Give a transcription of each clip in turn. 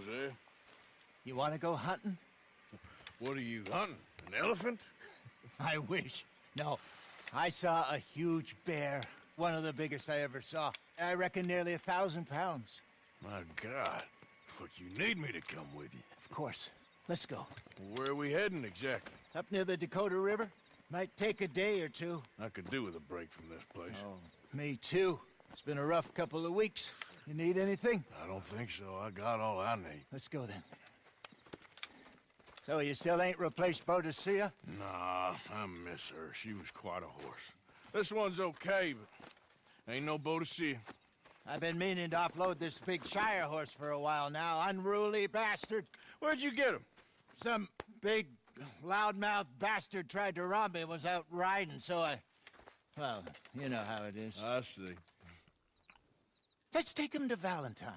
Jose. You want to go hunting? What are you hunting? An elephant? I wish. No, I saw a huge bear. One of the biggest I ever saw. I reckon nearly 1,000 pounds. My God. But you need me to come with you. Of course. Let's go. Where are we heading exactly? Up near the Dakota River. Might take a day or two. I could do with a break from this place. Oh, me too. It's been a rough couple of weeks. You need anything? I don't think so. I got all I need. Let's go then. So you still ain't replaced Boadicea? Nah, I miss her. She was quite a horse. This one's okay, but ain't no Boadicea. I've been meaning to offload this big Shire horse for a while now. Unruly bastard. Where'd you get him? Some big, loudmouth bastard tried to rob me and was out riding, so I... Well, you know how it is. I see. Let's take him to Valentine.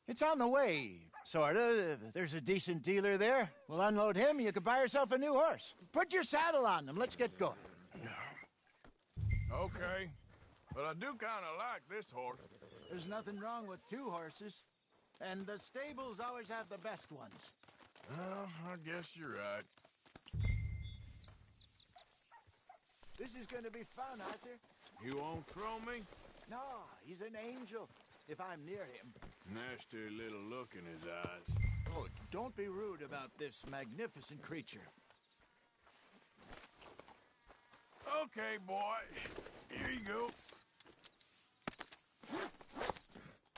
It's on the way, sorta. There's a decent dealer there. We'll unload him, you can buy yourself a new horse. Put your saddle on them, let's get going. Okay, but I do kind of like this horse. There's nothing wrong with two horses. And the stables always have the best ones. Well, I guess you're right. This is gonna be fun, Arthur. You won't throw me? No, he's an angel, if I'm near him. Nasty little look in his eyes. Oh, don't be rude about this magnificent creature. Okay, boy. Here you go.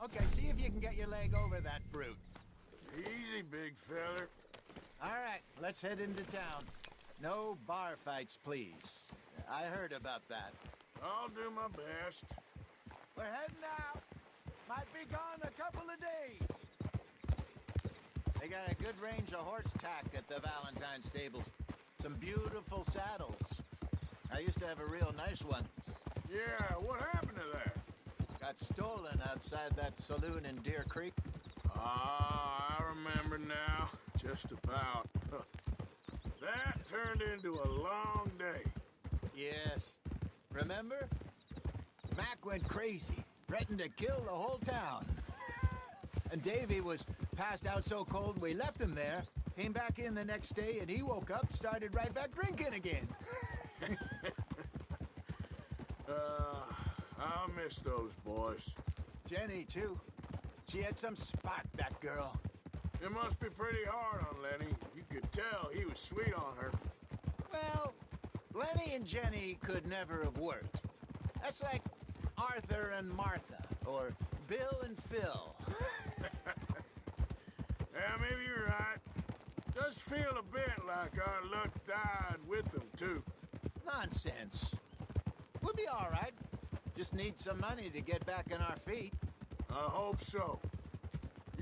Okay, see if you can get your leg over that brute. Easy, big feller. All right, let's head into town. No bar fights, please. I heard about that. I'll do my best. We're heading out. Might be gone a couple of days. They got a good range of horse tack at the Valentine stables. Some beautiful saddles. I used to have a real nice one. Yeah, what happened to that? Got stolen outside that saloon in Deer Creek. Ah, I remember now. Just about. That turned into a long day. Yes. Remember? Mac went crazy, threatened to kill the whole town. And Davy was passed out so cold we left him there, came back in the next day, and he woke up, started right back drinking again. I'll miss those boys. Jenny, too. She had some spot, that girl. It must be pretty hard on Lenny. You could tell he was sweet on her. Well, Lenny and Jenny could never have worked. That's like Arthur and Martha, or Bill and Phil. Yeah, maybe you're right. Does feel a bit like our luck died with them, too. Nonsense. We'll be all right. Just need some money to get back on our feet. I hope so.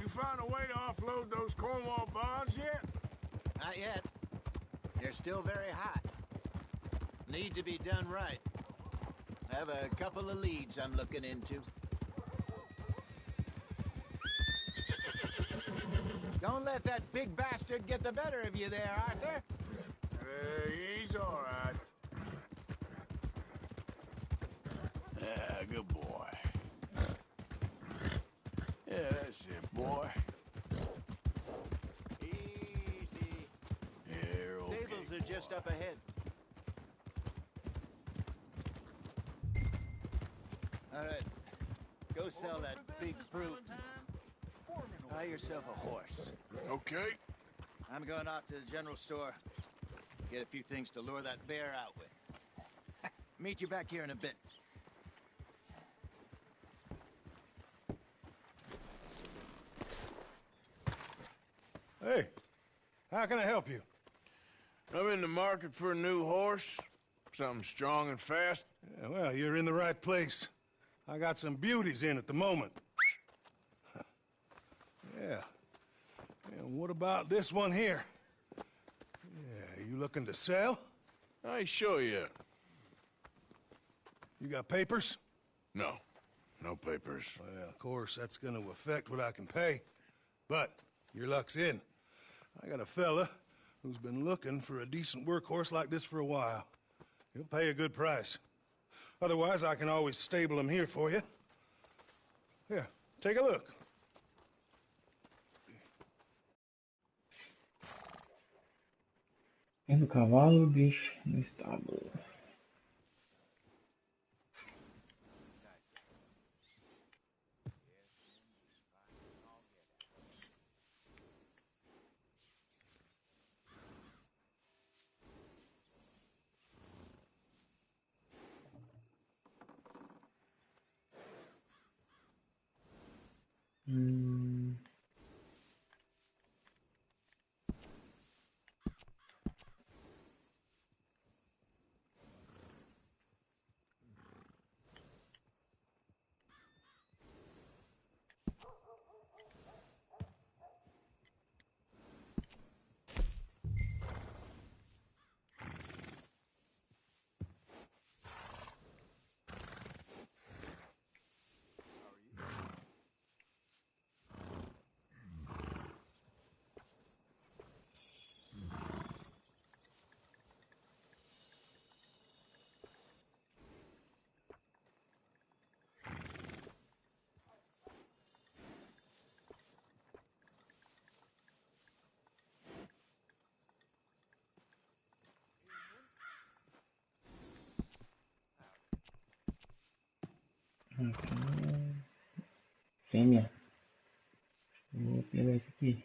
You found a way to offload those Cornwall bonds yet? Not yet. They're still very hot. Need to be done right. I have a couple of leads I'm looking into. Don't let that big bastard get the better of you there, Arthur. He's all right. Yeah, good boy. Yeah, that's it, boy. Easy. Here, okay, Stables are just up ahead. All right. Go sell that big fruit. Buy yourself a horse. Okay. I'm going off to the general store. Get a few things to lure that bear out with. Meet you back here in a bit. Hey, how can I help you? I'm in the market for a new horse. Something strong and fast. Yeah, well, you're in the right place. I got some beauties in at the moment. Yeah. And what about this one here? Yeah, you looking to sell? I ain't sure yet. You got papers? No. No papers. Well, of course, that's gonna affect what I can pay. But your luck's in. I got a fella who's been looking for a decent workhorse like this for a while. He'll pay a good price. Otherwise, I can always stable him here for you. Here, take a look. Vendo o cavalo, deixa no estábulo. Aqui, fêmea. Vou pegar esse aqui.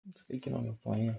Não sei que nome eu ponho.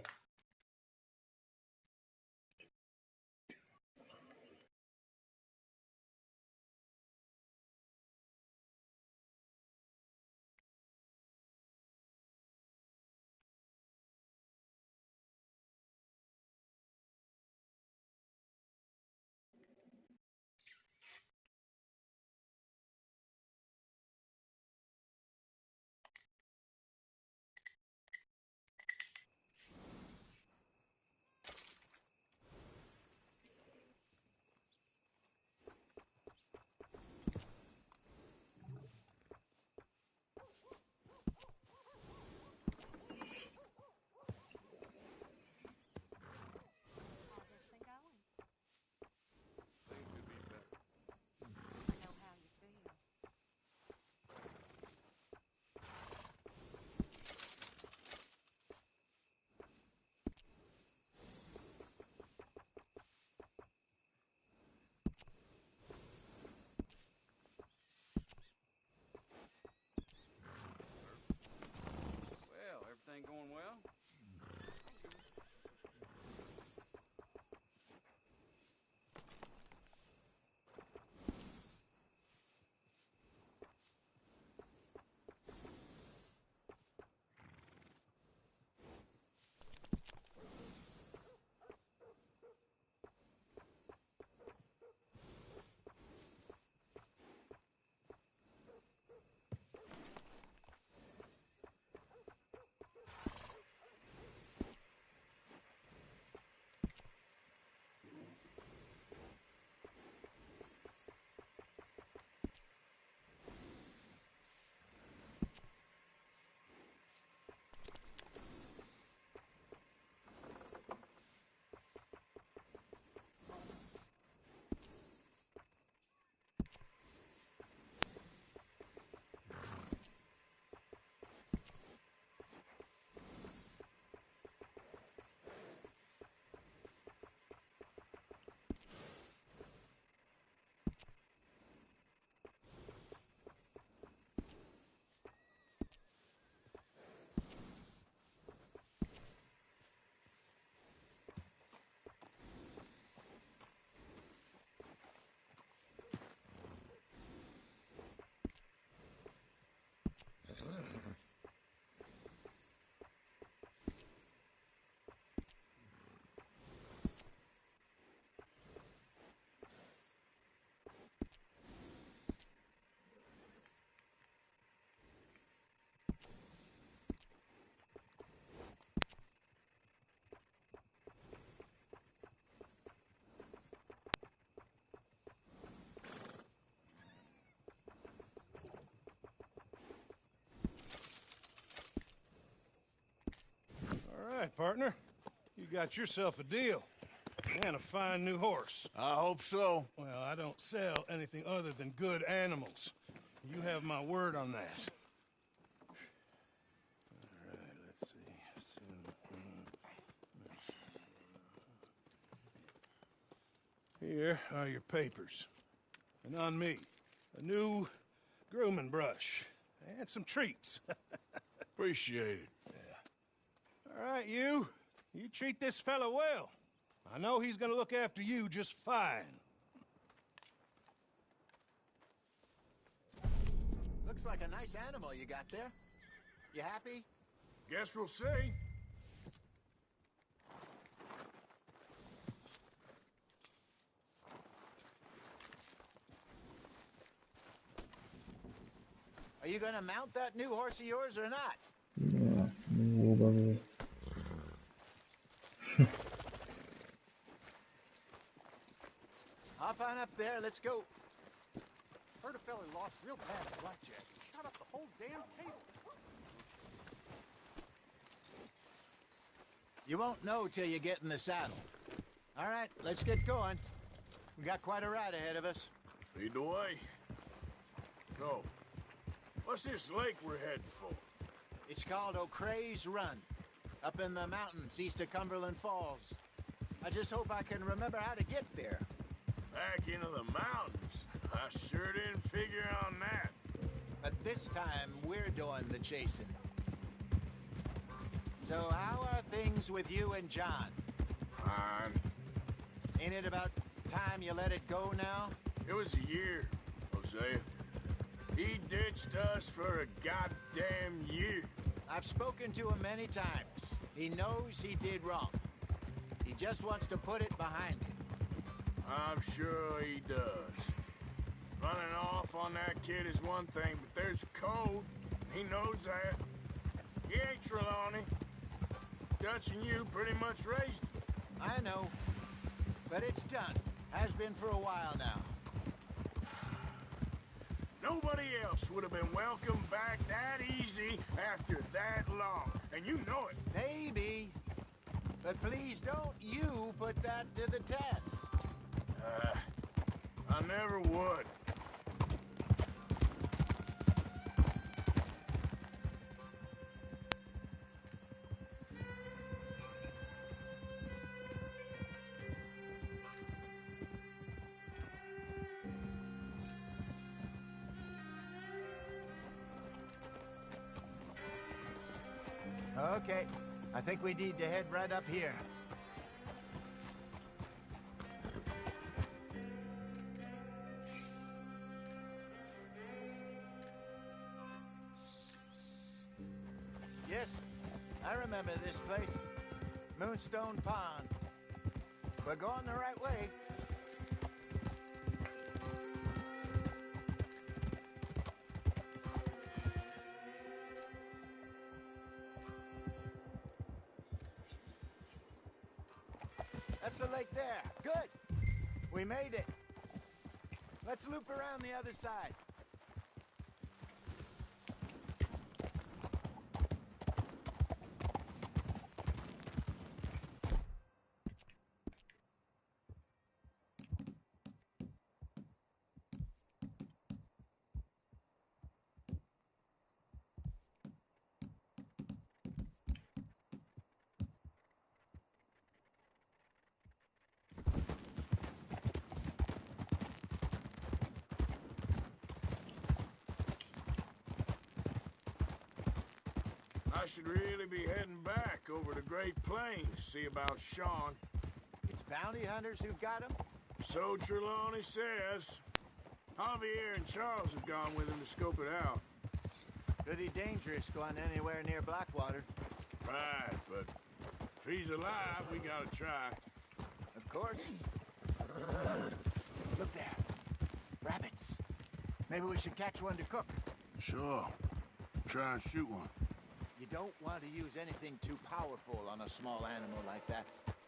right, partner. You got yourself a deal. And a fine new horse. I hope so. Well, I don't sell anything other than good animals. You have my word on that. All right, let's see. Here are your papers. And on me, a new grooming brush. And some treats. Appreciate it. All right, you. You treat this fella well. I know he's gonna look after you just fine. Looks like a nice animal you got there. You happy? Guess we'll see. Are you gonna mount that new horse of yours or not? Nossa, não vou bagulho. Hop on up there, let's go. Heard a fella lost real bad at blackjack. He shot up the whole damn table. You won't know till you get in the saddle. All right, let's get going. We got quite a ride ahead of us. Lead the way. So, what's this lake we're heading for? It's called O'Creagh's Run, up in the mountains east of Cumberland Falls. I just hope I can remember how to get there. Back into the mountains. I sure didn't figure on that. But this time, we're doing the chasing. So how are things with you and John? Fine. Ain't it about time you let it go now? It was a year, Hosea. He ditched us for a goddamn year. I've spoken to him many times. He knows he did wrong. He just wants to put it behind him. I'm sure he does. Running off on that kid is one thing, but there's code. He knows that. He ain't Trelawney. Dutch and you pretty much raised him. I know. But it's done. Has been for a while now. Nobody else would have been welcomed back that easy after that long. And you know it. Maybe. But please don't you put that to the test. I never would. Okay. I think we need to head right up here. Yes, I remember this place. Moonstone Pond. We're going the right way. That's the lake there. Good. We made it. Let's loop around the other side. I should really be heading back over the Great Plains, see about Sean. It's bounty hunters who've got him? So Trelawney says. Javier and Charles have gone with him to scope it out. Pretty dangerous going anywhere near Blackwater. Right, but if he's alive, we gotta try. Of course. Look there. Rabbits. Maybe we should catch one to cook. Sure. Try and shoot one. You don't want to use anything too powerful on a small animal like that.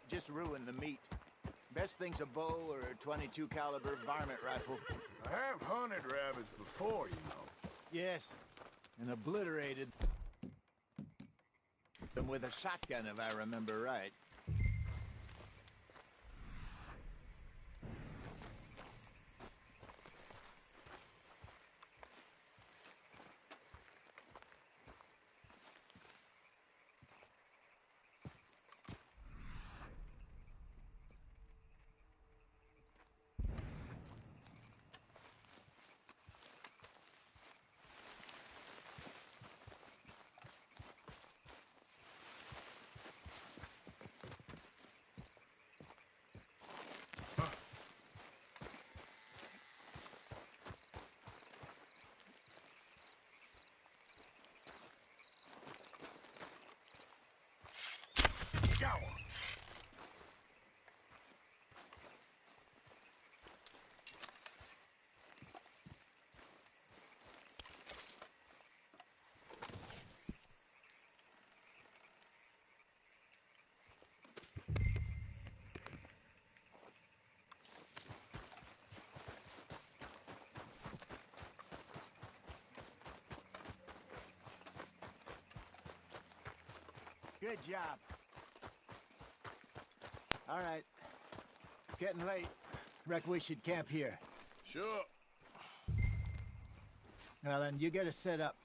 Just ruin the meat. Best thing's a bow or a 22 caliber varmint rifle. I have hunted rabbits before, you know. Yes, and obliterated. Them with a shotgun, if I remember right. Got one. Good job. All right. Getting late. Reckon we should camp here. Sure. Well, then, you get us set up.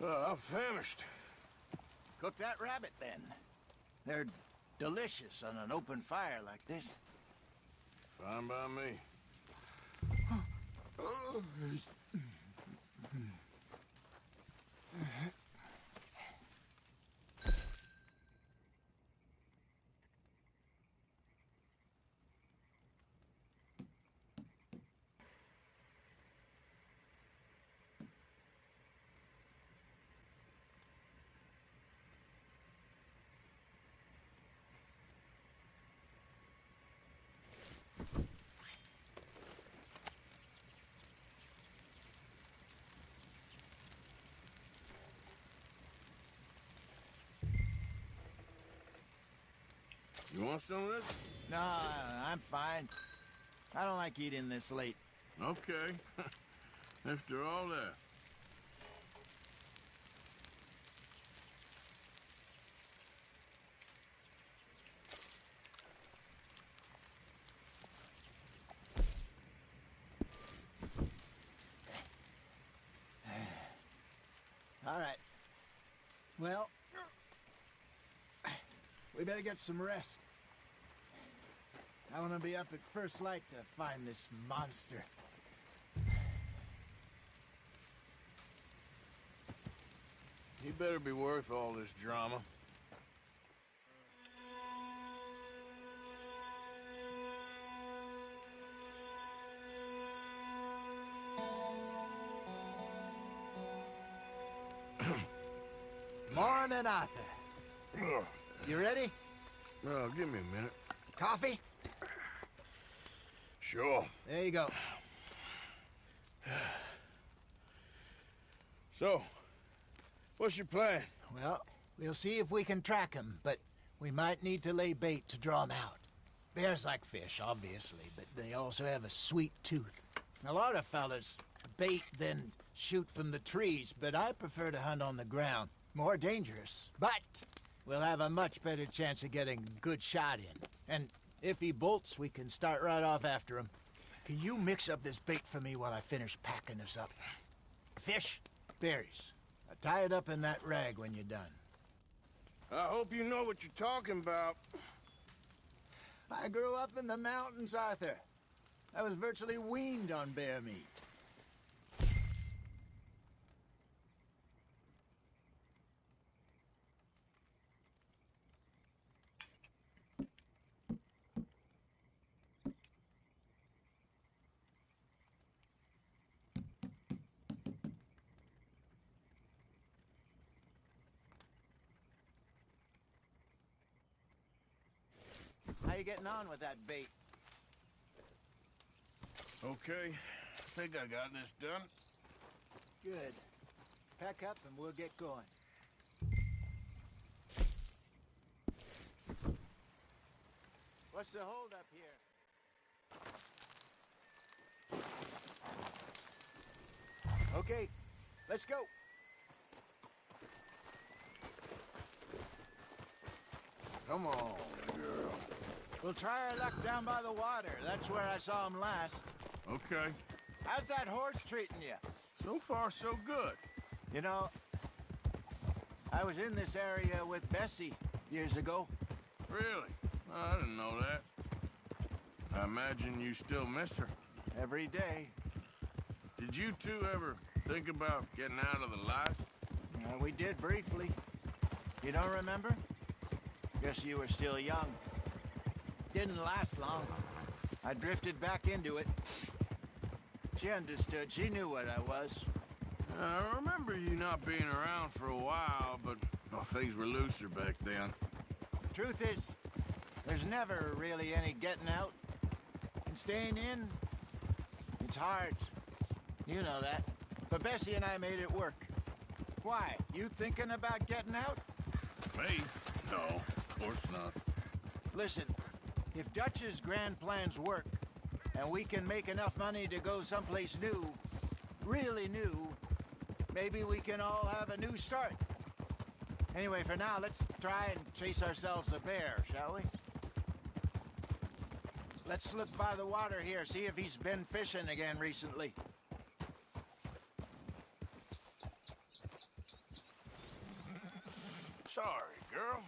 Well, I'm famished. Cook that rabbit, then. They're delicious on an open fire like this. Fine by me. You want some of this? No, I'm fine. I don't like eating this late. Okay. After all that. All right. Well, we better get some rest. I want to be up at first light to find this monster. You better be worth all this drama. Morning, Arthur. Ugh. You ready? Well, give me a minute. Coffee? Sure. There you go. So, what's your plan? Well, we'll see if we can track him, but we might need to lay bait to draw him out. Bears like fish, obviously, but they also have a sweet tooth. A lot of fellas bait, then shoot from the trees, but I prefer to hunt on the ground. More dangerous, but we'll have a much better chance of getting a good shot in. And if he bolts, we can start right off after him. Can you mix up this bait for me while I finish packing this up? Fish, berries. Tie it up in that rag when you're done. I hope you know what you're talking about. I grew up in the mountains, Arthur. I was virtually weaned on bear meat. How you getting on with that bait? Okay, I think I got this done. Good. Pack up and we'll get going. What's the holdup here? Okay, let's go. Come on, girl. We'll try our luck down by the water. That's where I saw him last. Okay. How's that horse treating you? So far, so good. You know, I was in this area with Bessie years ago. Really? I didn't know that. I imagine you still miss her. Every day. Did you two ever think about getting out of the life? We did briefly. You don't remember? Guess you were still young. Didn't last long. I drifted back into it. She understood. She knew what I was. I remember you not being around for a while, but well, things were looser back then. Truth is, there's never really any getting out. And staying in, it's hard. You know that. But Bessie and I made it work. Why? You thinking about getting out? Me? No, of course not. Listen, if Dutch's grand plans work, and we can make enough money to go someplace new, really new, maybe we can all have a new start. Anyway, for now, let's try and chase ourselves a bear, shall we? Let's look by the water here, see if he's been fishing again recently. Sorry, girl.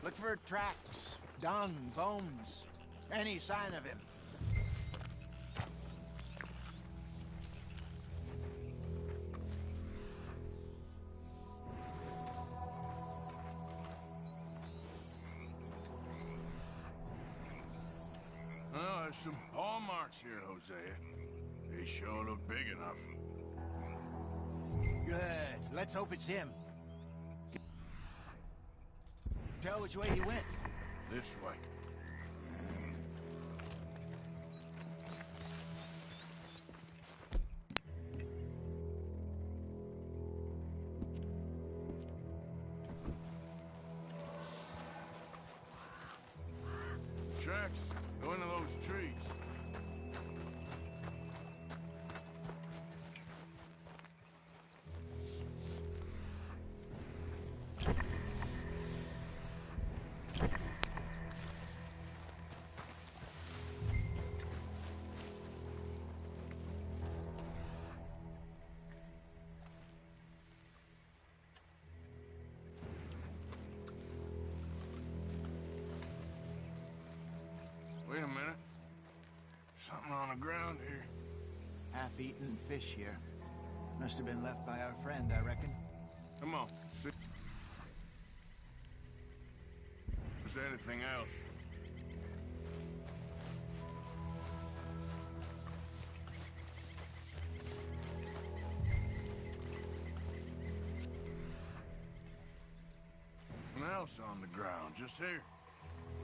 Look for tracks, dung, bones, any sign of him. Well, there's some paw marks here, Hosea. They sure look big enough. Good. Let's hope it's him. Tell which way he went. This way. Tracks. Go into those trees. Wait a minute. Something on the ground here. Half-eaten fish here. Must have been left by our friend, I reckon. Come on. See. Is there anything else? Nothing else on the ground, just here.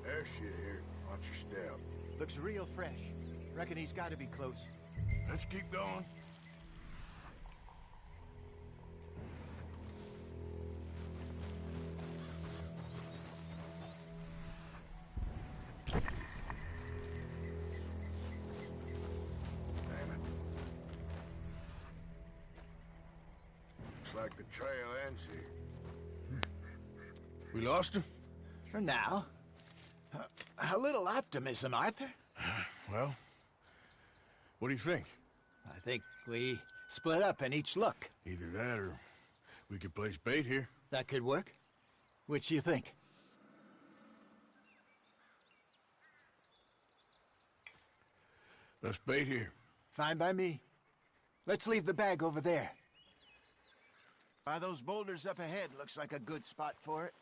There's shit here. Watch your step. Looks real fresh. Reckon he's got to be close. Let's keep going. Damn it. Looks like the trail ends here. We lost him? For now. A little optimism, Arthur. Well, what do you think? I think we split up and each look. Either that or we could place bait here. That could work. Which do you think? Let's bait here. Fine by me. Let's leave the bag over there. By those boulders up ahead, looks like a good spot for it.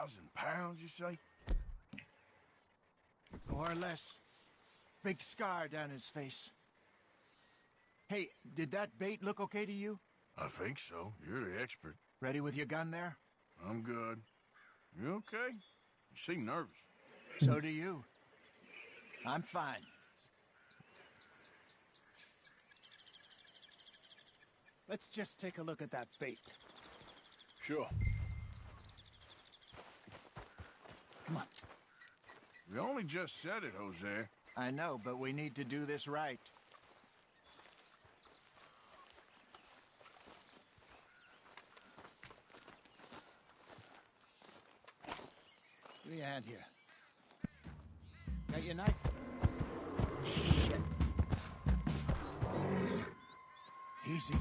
£2,000, you say? More or less. Big scar down his face. Hey, did that bait look okay to you? I think so. You're the expert. Ready with your gun there? I'm good. You okay? You seem nervous. So do you. I'm fine. Let's just take a look at that bait. Sure. Come on. You only just said it, Jose. I know, but we need to do this right. Give me a hand here. Got your knife? Shit. Easy.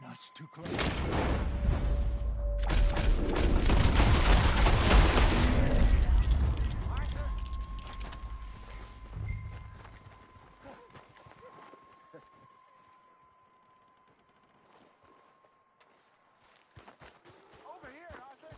No, it's too close. Over here, Arthur.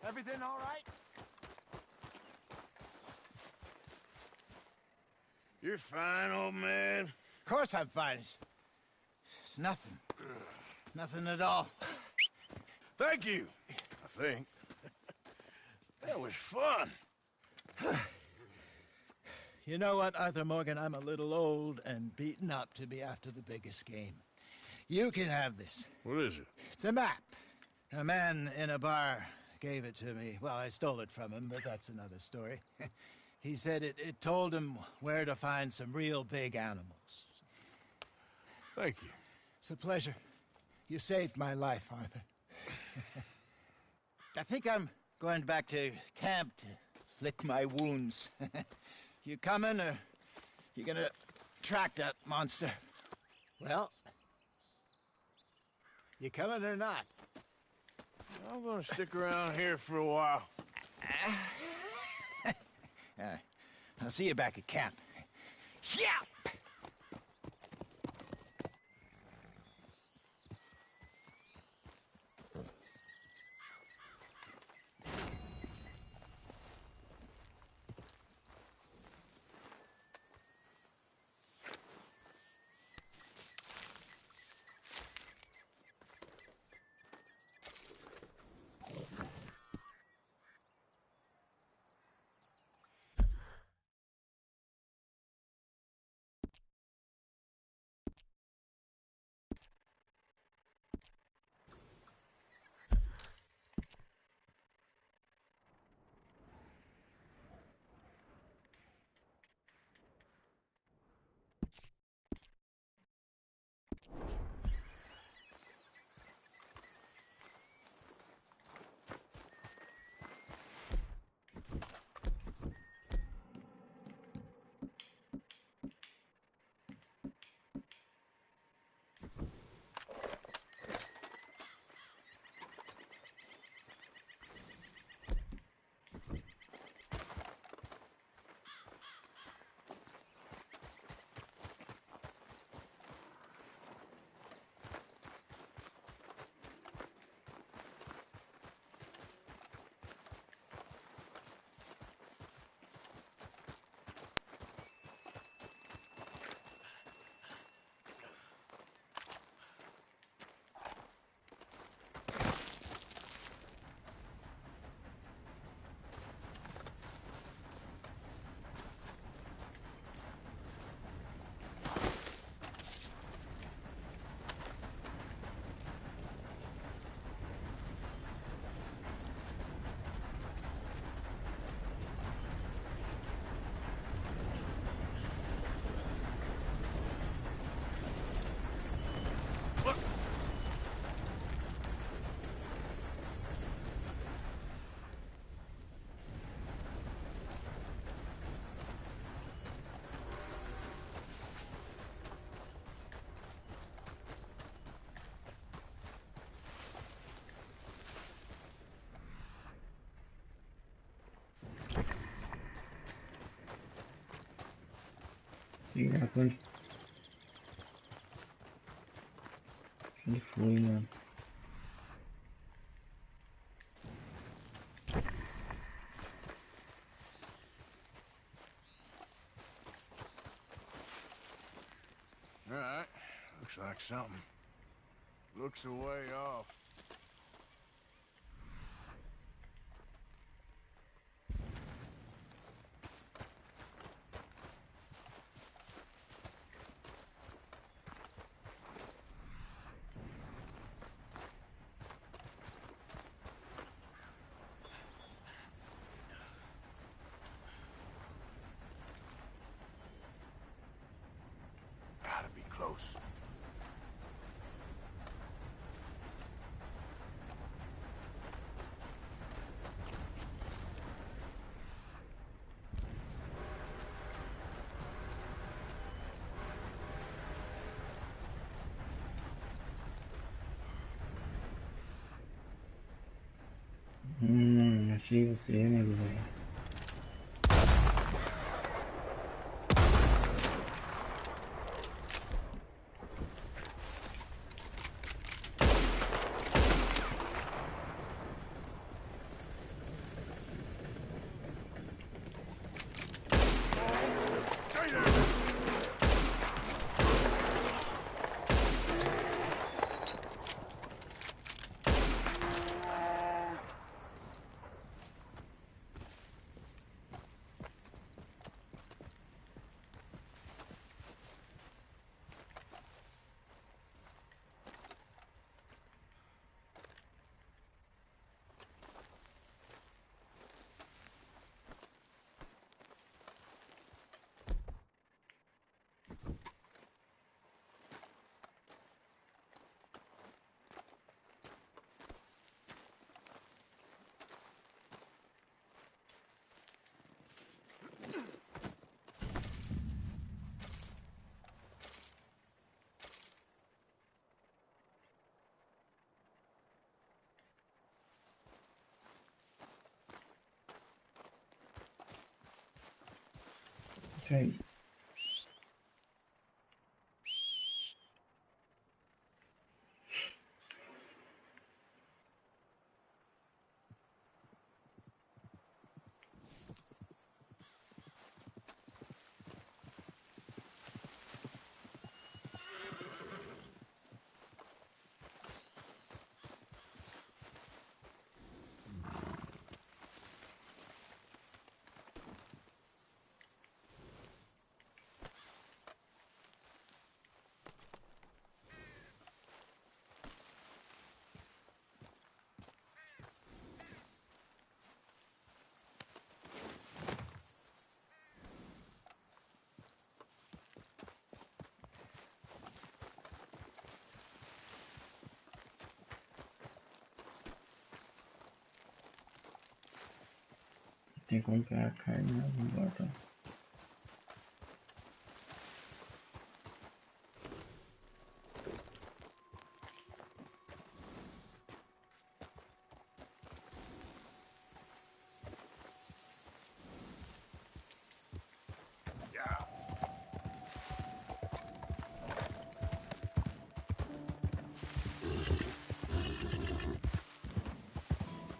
Everything all right? You're fine, old man. Of course I'm fine. It's nothing. Nothing at all. Thank you, I think. That was fun. You know what, Arthur Morgan? I'm a little old and beaten up to be after the biggest game. You can have this. What is it? It's a map. A man in a bar gave it to me. Well, I stole it from him, but that's another story. He said it told him where to find some real big animals. Thank you. It's a pleasure. You saved my life, Arthur. I think I'm going back to camp to lick my wounds. You coming, or you gonna track that monster? Well, you coming or not? I'm gonna stick around here for a while. All right. I'll see you back at camp. Yeah! Filha da puta. Ele foi, mano. All right. Looks like something. Looks a way off. Gotta be close. Achei você, nego, velho. Stay there! Isso aí. Tem como pegar a carne, né? Vamos embora, tá? Yeah.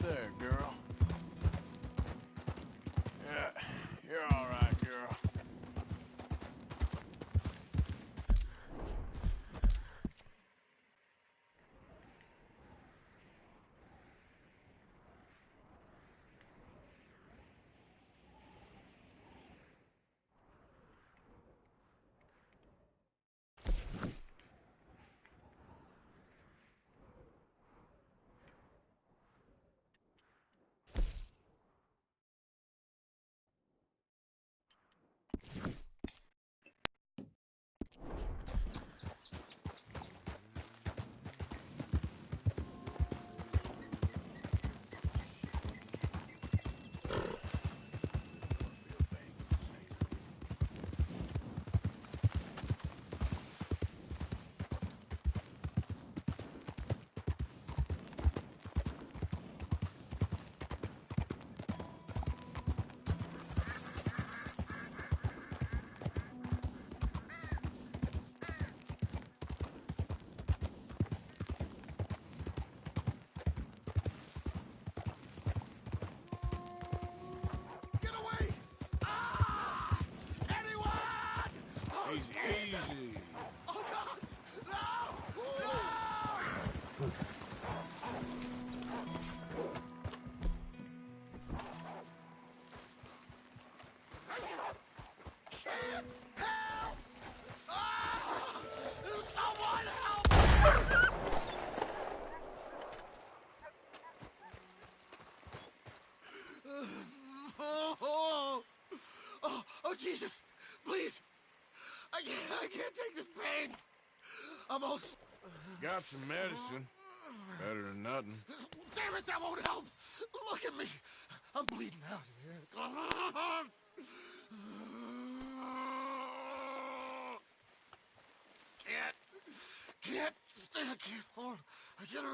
There, girl. Yeah, you're all right. Easy. Oh, God! No! No! Shit! Help! Ah! Someone help! Oh, Jesus! Please! I can't take this pain! I'm all... Got some medicine. Better than nothing. Damn it, that won't help! Look at me! I'm bleeding out here. Come on! Can't stay, I can't hold. I can't...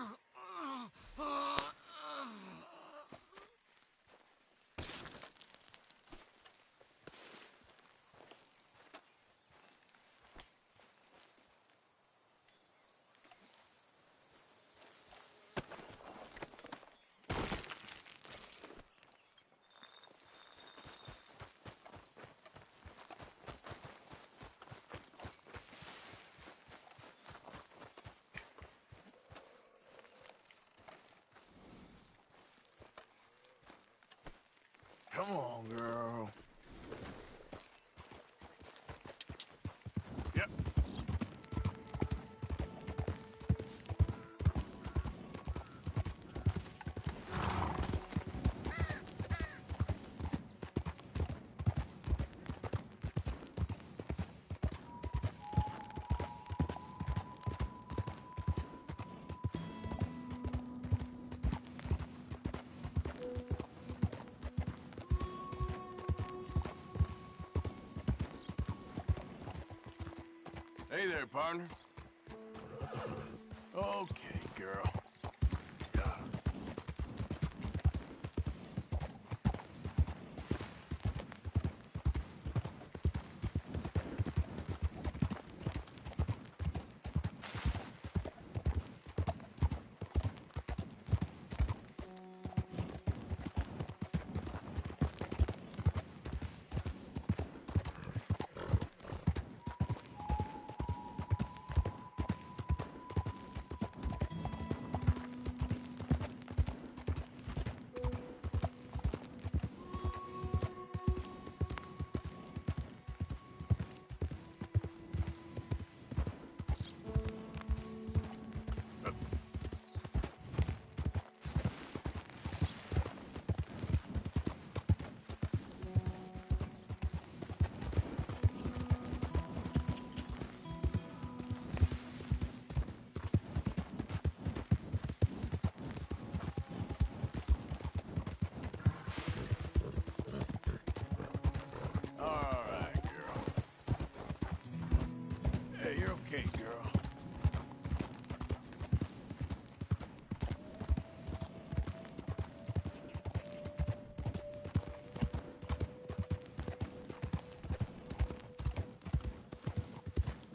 Come on, girl. Yep. Hey there, partner. Okay, girl. All right, girl. Hey, you're okay, girl.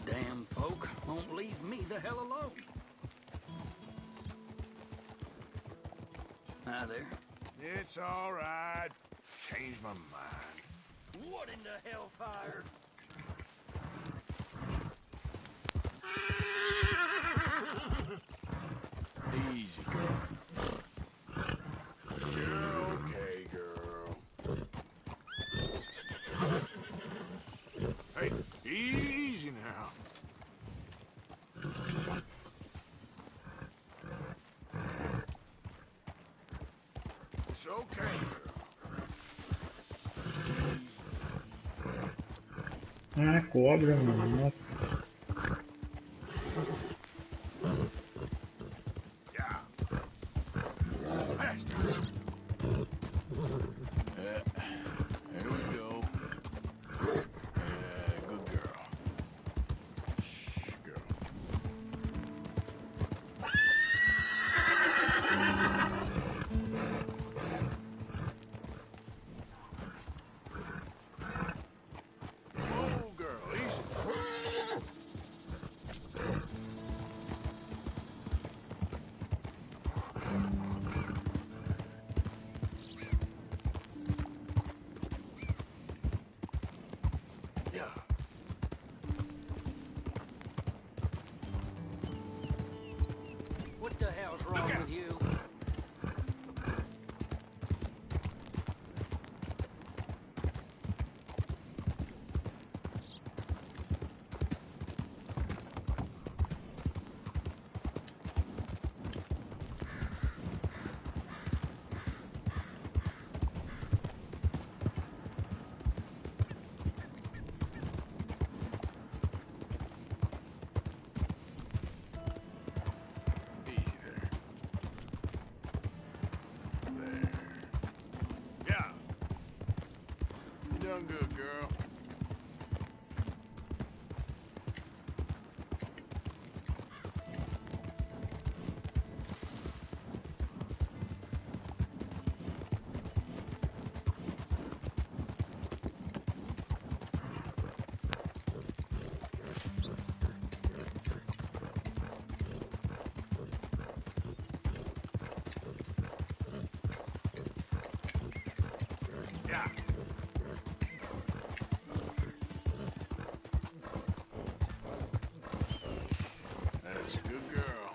Damn folk won't leave me the hell alone. Hi there. It's all right. Changed my mind. What in the hellfire? Easy, girl. You're okay, girl. Hey, easy now. It's okay, girl. Ah, cobra, mano. Nossa. Yeah. Faster. There we go. Good girl. Shh, girl. Whoa, girl, easy. the hell's wrong with you? Easy there. There. Yeah. You done good, girl. Yeah. That's a good girl.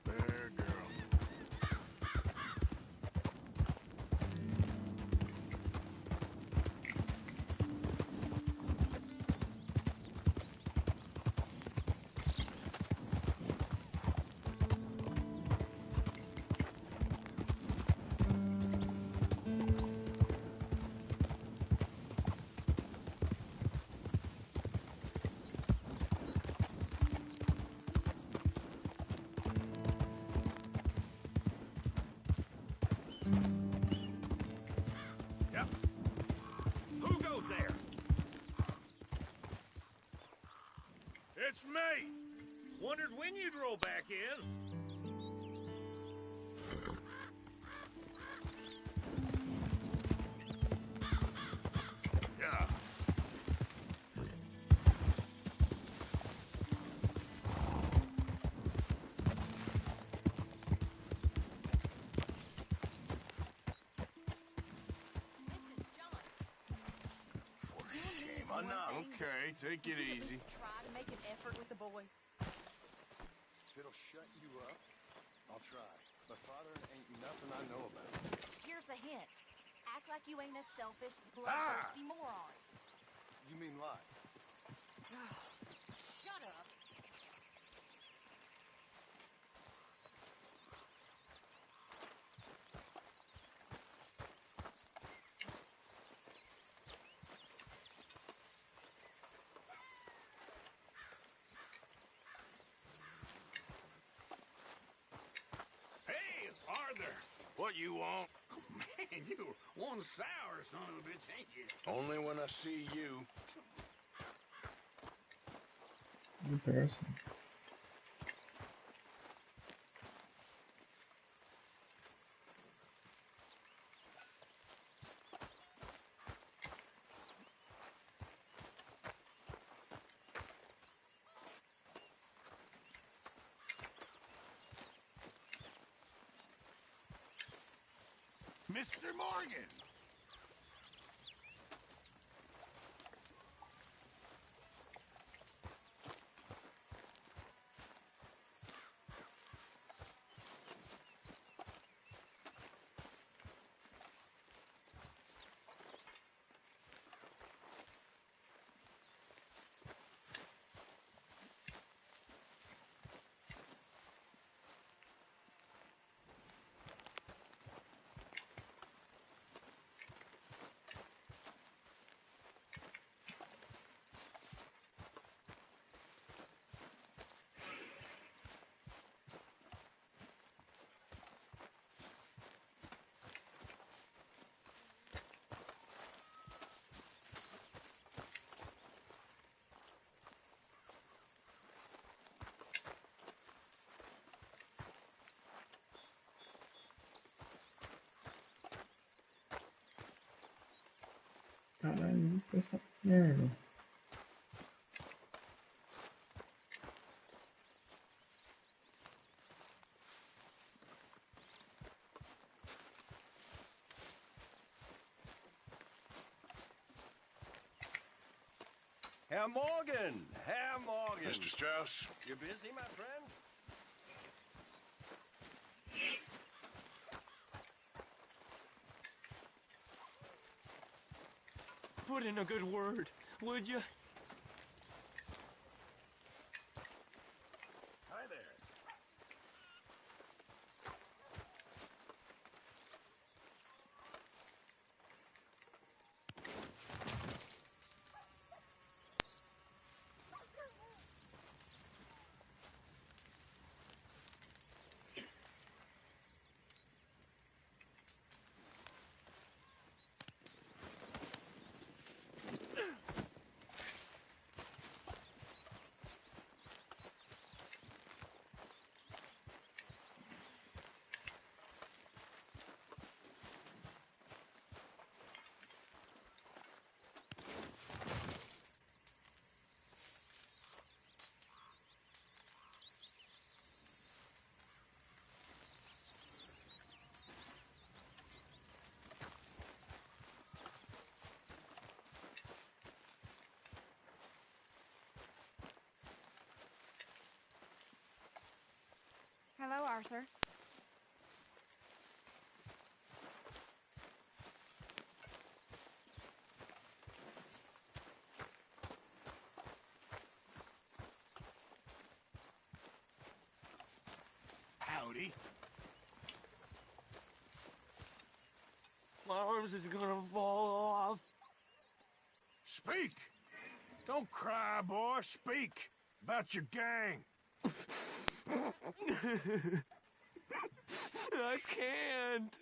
There, girl. Yep. Who goes there? It's me. Wondered when you'd roll back in. Yeah. For shame. Enough. Okay, take it easy. Try to make an effort with the boy. If it'll shut you up, I'll try. But father ain't nothing I know about. Here's a hint. Act like you ain't a selfish, bloodthirsty moron. You mean lie? Shut up. Hey, Arthur. What you want? Man, you one sour son of a bitch, ain't you? Only when I see you. Good person. Mr. Morgan! Caralho, essa merda. Herr Morgan! Herr Morgan! Mr. Strauss? You busy, my friend? put in a good word, would you? Hi there. Hello, Arthur. Howdy. My arms is gonna fall off. Speak! Don't cry, boy. Speak about your gang. I can't.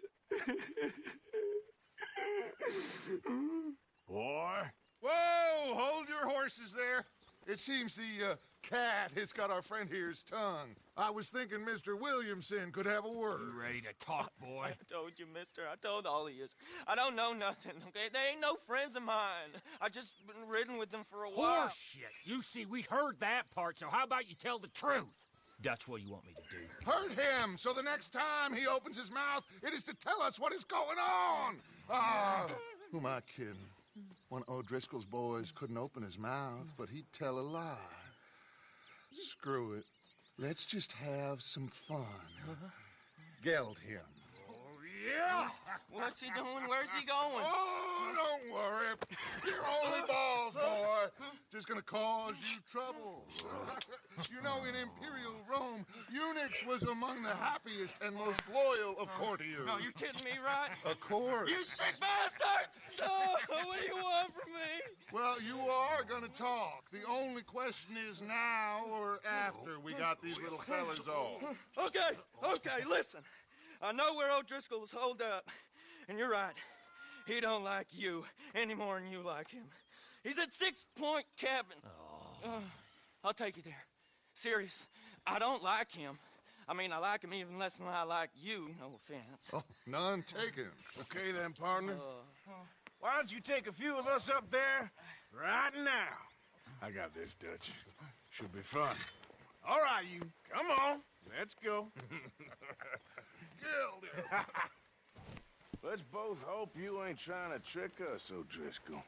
Boy. Whoa! Hold your horses there. It seems the cat has got our friend here's tongue. I was thinking Mr. Williamson could have a word. You ready to talk, boy? I told you, mister. I told all of you. I don't know nothing, okay? They ain't no friends of mine. I just been ridden with them for a while. Horse shit. You see, we heard that part, so how about you tell the truth? That's what you want me to do. Hurt him, so the next time he opens his mouth, it is to tell us what is going on. Ah, who am I kidding? One of O'Driscoll's boys couldn't open his mouth, but he'd tell a lie. Screw it. Let's just have some fun. Geld him. Yeah! What's he doing? Where's he going? Oh, don't worry. You're only balls, boy. Just gonna cause you trouble. You know, in Imperial Rome, eunuchs was among the happiest and most loyal of courtiers. No, you kidding me, right? Of course. You sick bastards! Oh, what do you want from me? Well, you are gonna talk. The only question is now or after we got these little fellas off. Okay, listen. I know where O'Driscoll's holed up, and you're right. He don't like you any more than you like him. He's at 6 Point Cabin. I'll take you there. Serious, I don't like him. I mean, I like him even less than I like you, no offense. Oh, none taken. Okay then, partner. Why don't you take a few of us up there right now? I got this, Dutch. Should be fun. All right, you. Come on. Let's go. Let's both hope you ain't trying to trick us, O'Driscoll.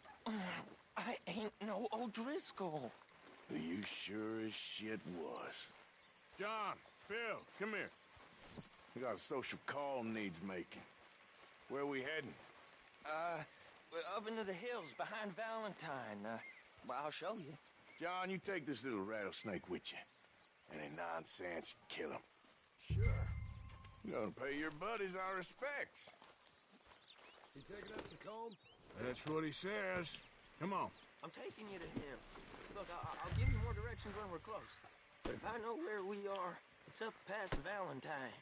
I ain't no O'Driscoll. You sure as shit was. John, Bill, come here. We got a social call needs making. Where we heading? We're up into the hills behind Valentine. Well, I'll show you. John, you take this little rattlesnake with you. Any nonsense, kill him. Sure. You gotta pay your buddies our respects. You taking us to Combe? That's what he says. Come on. I'm taking you to him. Look, I'll give you more directions when we're close. But if I know where we are, it's up past Valentine.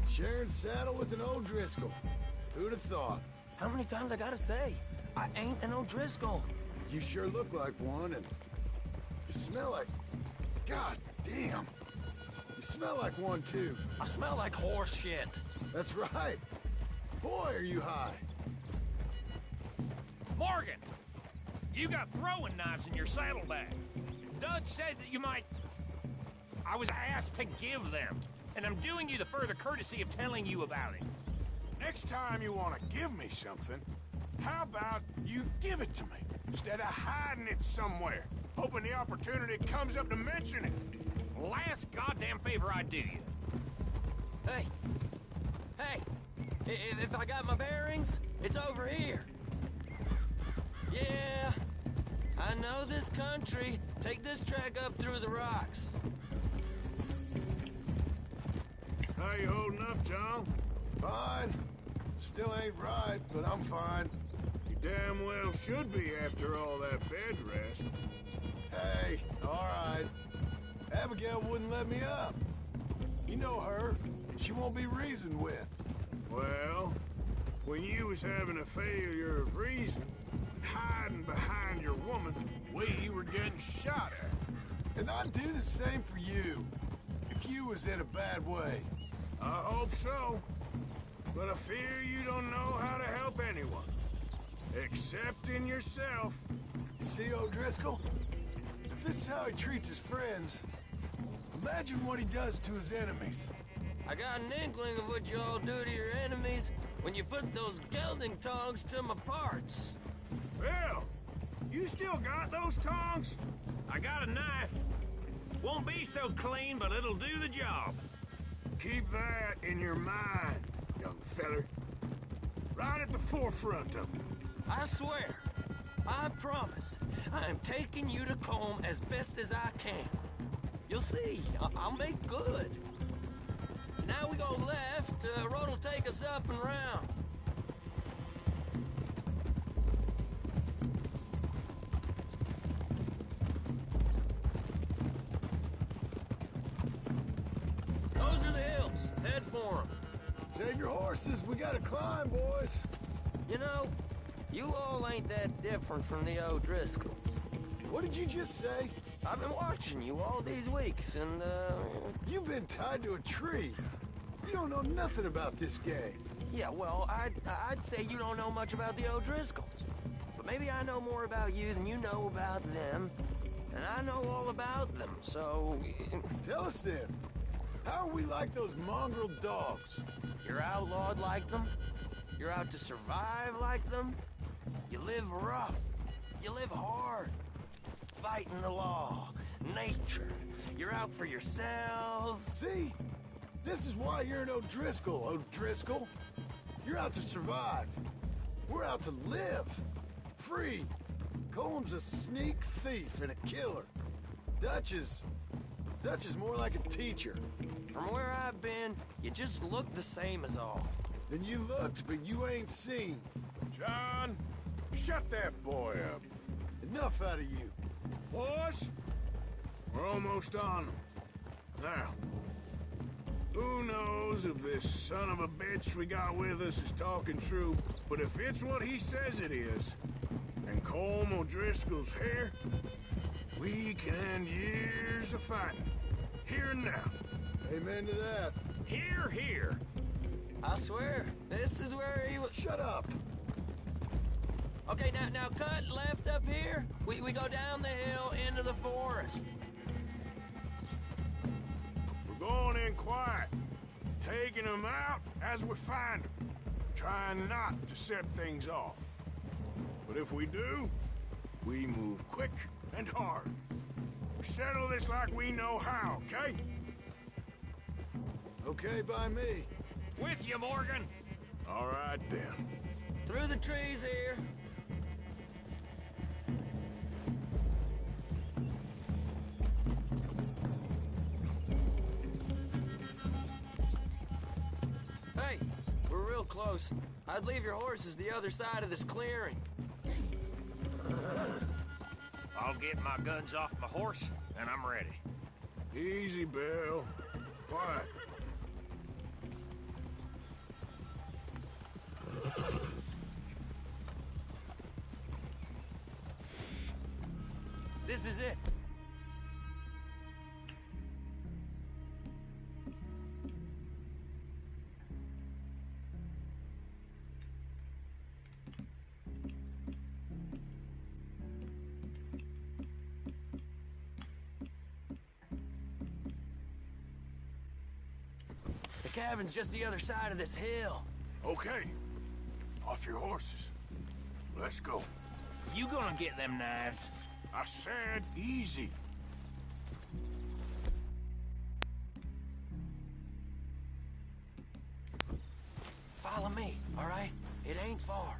Sharing saddle with an O'Driscoll. Who'd have thought? How many times I gotta say? I ain't an O'Driscoll. You sure look like one, and you smell like... God damn. You smell like one, too. I smell like horse shit. That's right. Boy, are you high. Morgan! You got throwing knives in your saddlebag. Dud said that you might... I was asked to give them, and I'm doing you the further courtesy of telling you about it. Next time you want to give me something, how about you give it to me, instead of hiding it somewhere, hoping the opportunity comes up to mention it. Last goddamn favor I do you. Hey! Hey! If I got my bearings, it's over here. Yeah, I know this country. Take this track up through the rocks. How you holding up, John? Fine. Still ain't right, but I'm fine. You damn well should be after all that bed rest. Hey, all right. Abigail wouldn't let me up. You know her. She won't be reasoned with. Well, when you was having a failure of reason, hiding behind your woman, we were getting shot at. And I'd do the same for you, if you was in a bad way. I hope so. But I fear you don't know how to help anyone. Except in yourself. See, O'Driscoll? If this is how he treats his friends, imagine what he does to his enemies. I got an inkling of what you all do to your enemies when you put those gelding tongs to my parts. Well, you still got those tongs? I got a knife. Won't be so clean, but it'll do the job. Keep that in your mind, young feller. Right at the forefront of it. I swear, I promise, I am taking you to comb as best as I can. You'll see, I'll make good. Now we go left, road will take us up and round. Those are the hills. Head for them. Save your horses. We gotta climb, boys. You know, you all ain't that different from the O'Driscolls. What did you just say? I've been watching you all these weeks, and, You've been tied to a tree. You don't know nothing about this game. Yeah, well, I'd say you don't know much about the O'Driscolls. But maybe I know more about you than you know about them. And I know all about them, so... Tell us then. How are we like those mongrel dogs? You're outlawed like them? You're out to survive like them? You live rough. You live hard. Fighting the law. Nature. You're out for yourselves. See? This is why you're an O'Driscoll, O'Driscoll. You're out to survive. We're out to live. Free. Coleman's a sneak thief and a killer. Dutch is more like a teacher. From where I've been, you just look the same as all. Then you looked, but you ain't seen. John, shut that boy up. Enough out of you. Boys, we're almost on them. Now, who knows if this son of a bitch we got with us is talking true, but if it's what he says it is, and Colm O'Driscoll's here, we can end years of fighting. Here and now. Amen to that. Here, here. I swear, this is where he was... Shut up. Okay, now cut left up here. We go down the hill into the forest. We're going in quiet, taking them out as we find them, trying not to set things off. But if we do, we move quick and hard. We settle this like we know how, okay? Okay by me. With you, Morgan. All right, then. Through the trees here. Hey, we're real close. I'd leave your horses the other side of this clearing. I'll get my guns off my horse, and I'm ready. Easy, Bill. Quiet. This is it. The cabin's just the other side of this hill. Okay. Off your horses. Let's go. You gonna get them knives? I said easy. Follow me, all right? It ain't far.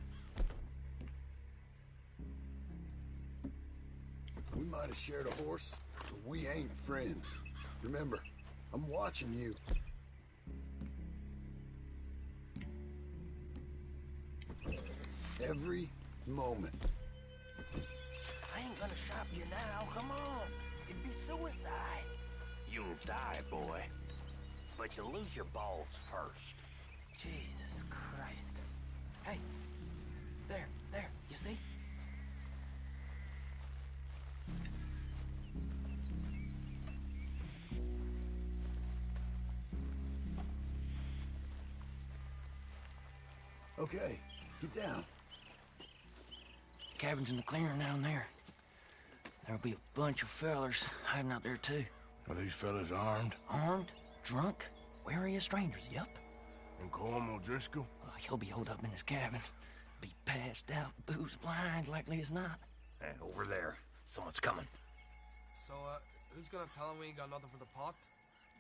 We might have shared a horse, but we ain't friends. Remember, I'm watching you. Every moment. I ain't gonna shop you now, come on. It'd be suicide. You'll die, boy. But you'll lose your balls first. Jesus Christ. Hey, there, you see? Okay, get down. Cabin's in the clearing down there. There'll be a bunch of fellers hiding out there, too. Are these fellas armed? Armed, drunk, wary of strangers, yup. And Colm O'Driscoll? He'll be holed up in his cabin. Be passed out, booze blind, likely as not. Hey, over there. Someone's coming. So, who's gonna tell him we ain't got nothing for the pot?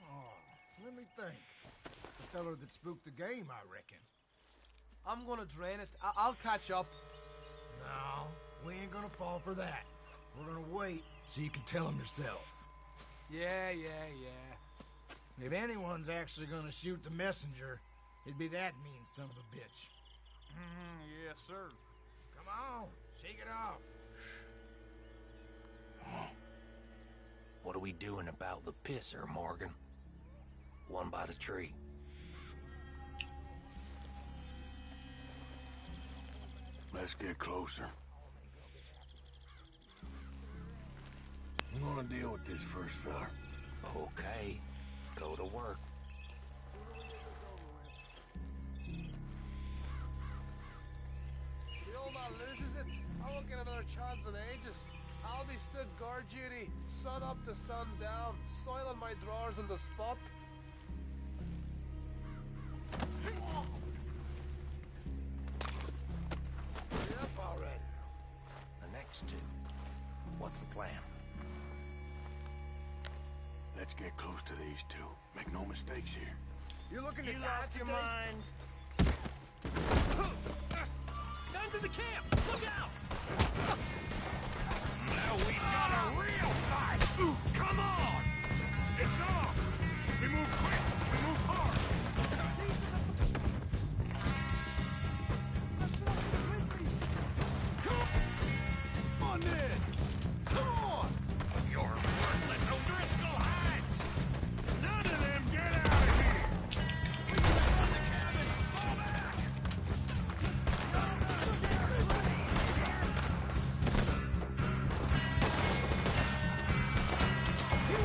Oh, let me think. The feller that spooked the game, I reckon. I'm gonna drain it. I'll catch up. No, we ain't gonna fall for that. We're gonna wait so you can tell him yourself. Yeah. If anyone's actually gonna shoot the messenger, it'd be that mean son of a bitch. Yes, sir. Come on, shake it off. What are we doing about the pisser, Morgan? One by the tree. Let's get closer. I'm gonna deal with this first fella. Okay, go to work. The old man loses it. I won't get another chance in ages. I'll be stood guard duty, sun up to sun down, soiling my drawers on the spot. Hurry up already. The next two. What's the plan? Let's get close to these two. Make no mistakes here. You looking to You die lost your today? mind. Guns in the camp! Look out! Now we got a real fight! Ooh, come on! It's on! We move quick! We move hard! Come on, then! Come on! You're worthless O'Driscoll hides! None of them get out of here! We can run the cabin! Fall back! He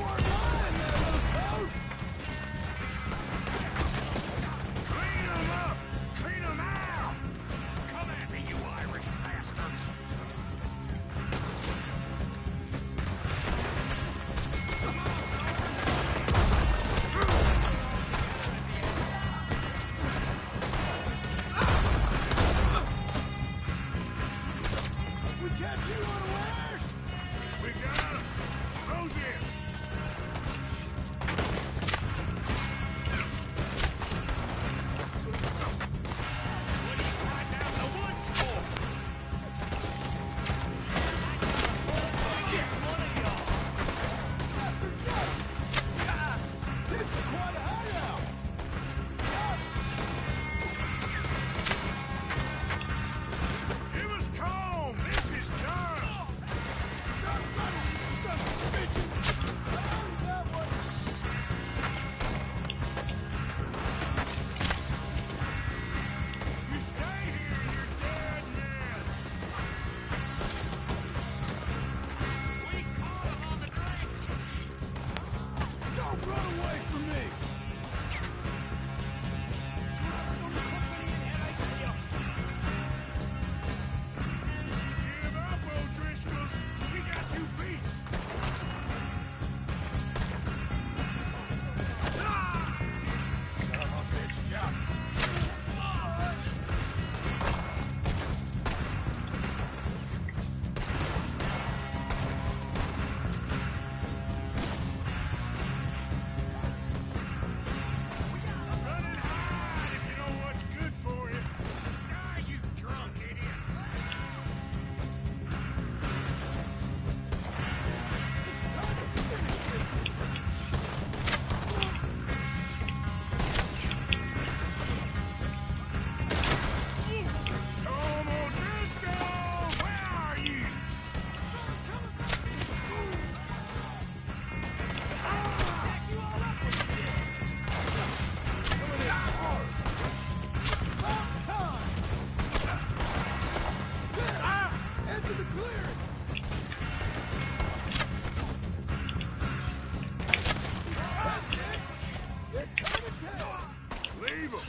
Leave him.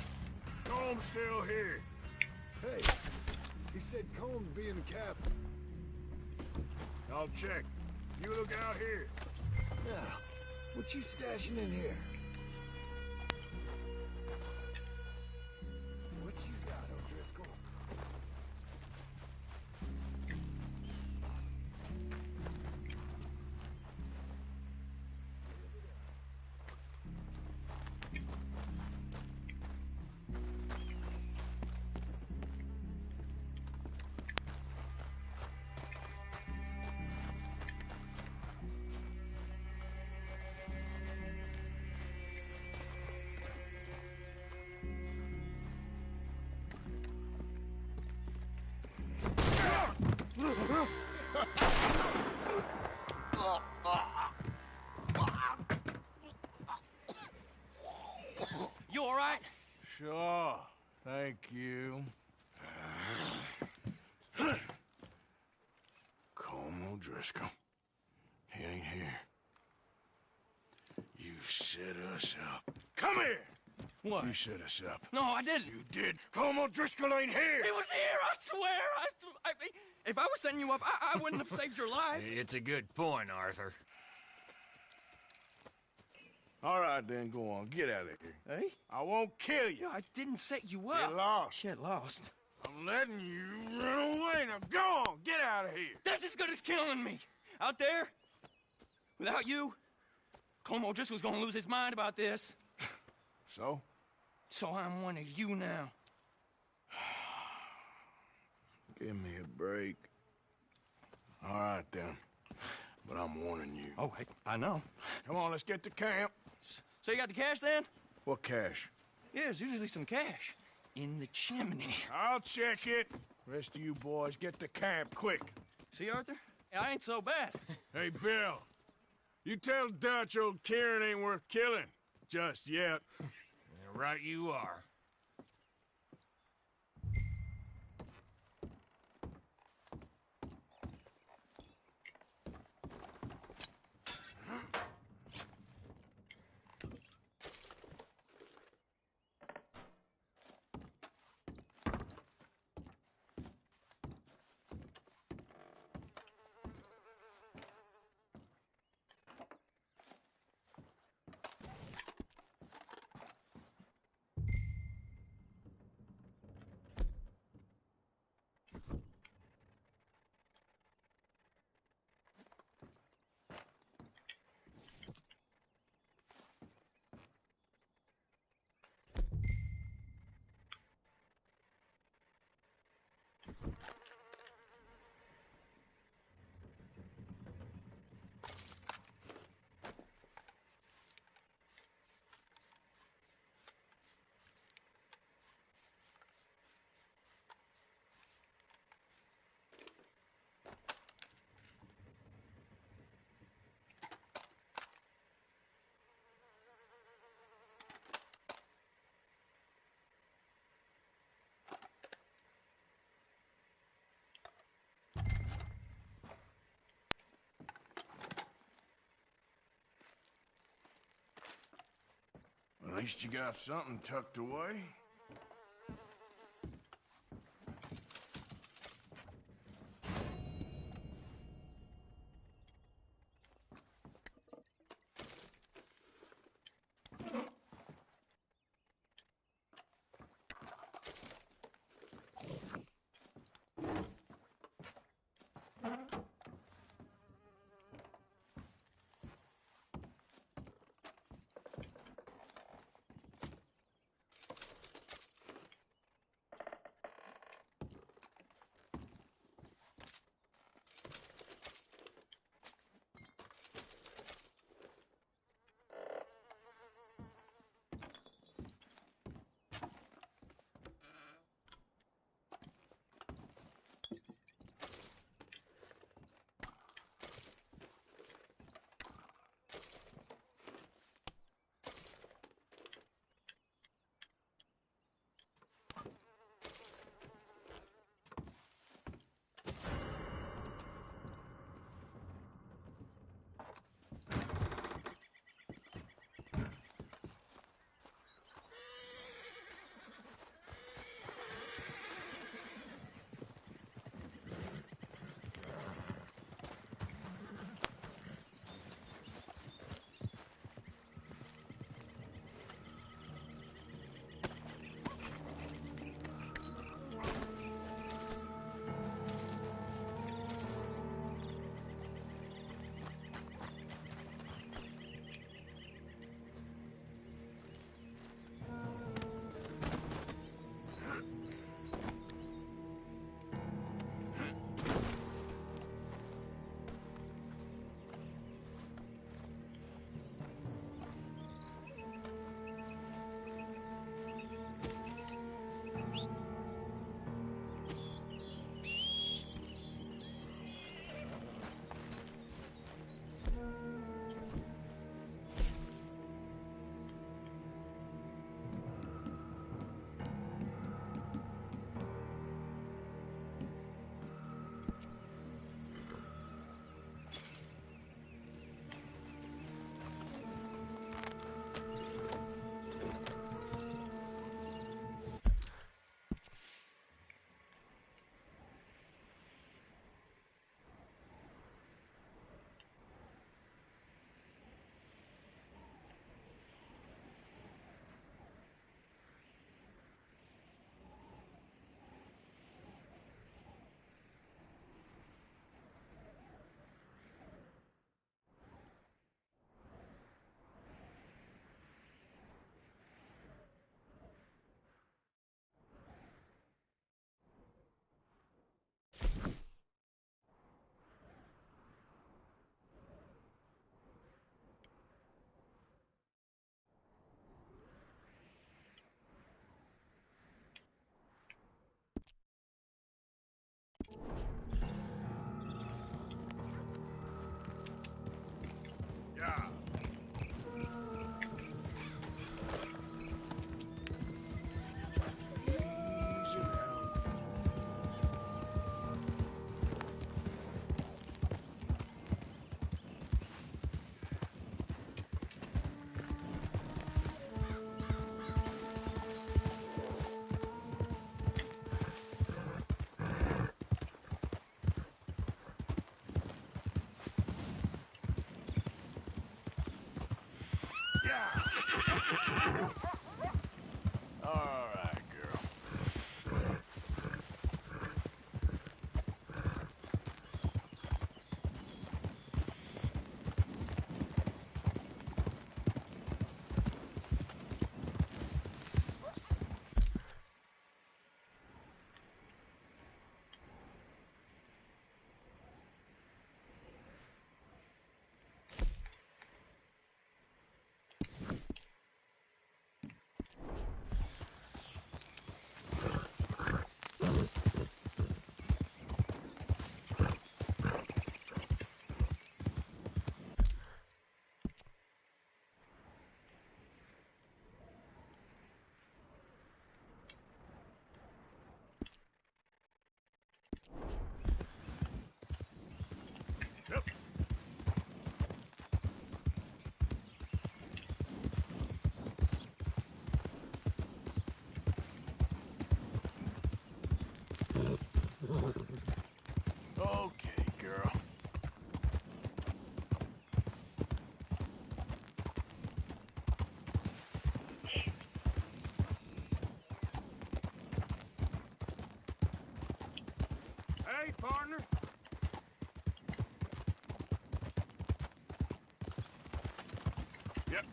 Comb's still here. Hey, he said Combs be in the cabin. I'll check. You look out here. Now, what you stashing in here? What you got, O'Driscoll? You all right? Sure. Thank you. Colm O'Driscoll. He ain't here. You set us up. Come here! What? You set us up. No, I didn't. You did. Colm O'Driscoll ain't here! He was here, I swear. If I was setting you up, I wouldn't have saved your life. It's a good point, Arthur. All right, then, go on. Get out of here. Hey? I won't kill you. I didn't set you up. Get lost. Get lost. I'm letting you run away. Now go on. Get out of here. That's as good as killing me. Out there, without you, Colm O'Driscoll's gonna lose his mind about this. So? So I'm one of you now. Give me a break. All right, then. But I'm warning you. Oh, I know. Come on, let's get to camp. So you got the cash then? What cash? Yeah, there's usually some cash in the chimney. I'll check it. Rest of you boys, get to camp quick. See, Arthur? I ain't so bad. Hey, Bill. You tell Dutch old Kieran ain't worth killing. Just yet. Yeah, right you are. At least you got something tucked away. All right, girl. Okay, girl. Hey, partner. Yep.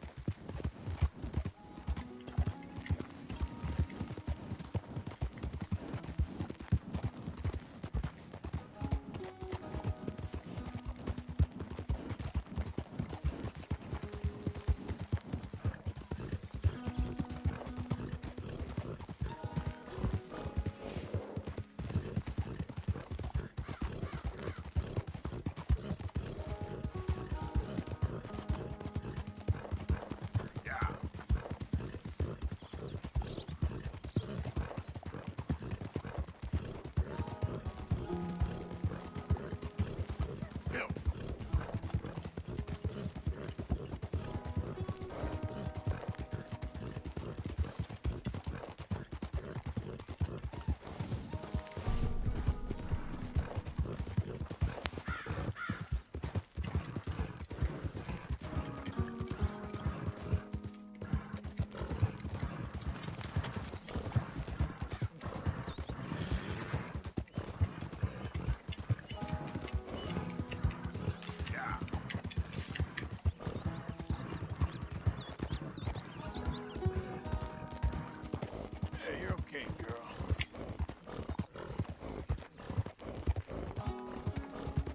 Hey, you're okay, girl.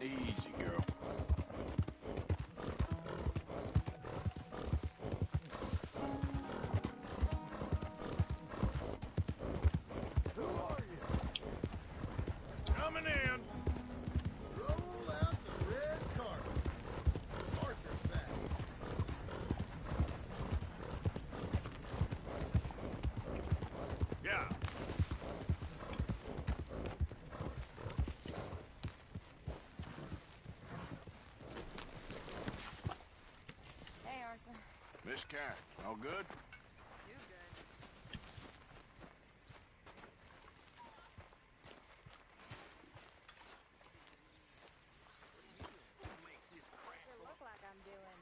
Easy, girl. Who are you? Coming in. Roll out the red carpet. Arthur's back. Yeah. Hey, Arthur. Miss Cat, all good? You good? It look like I'm doing.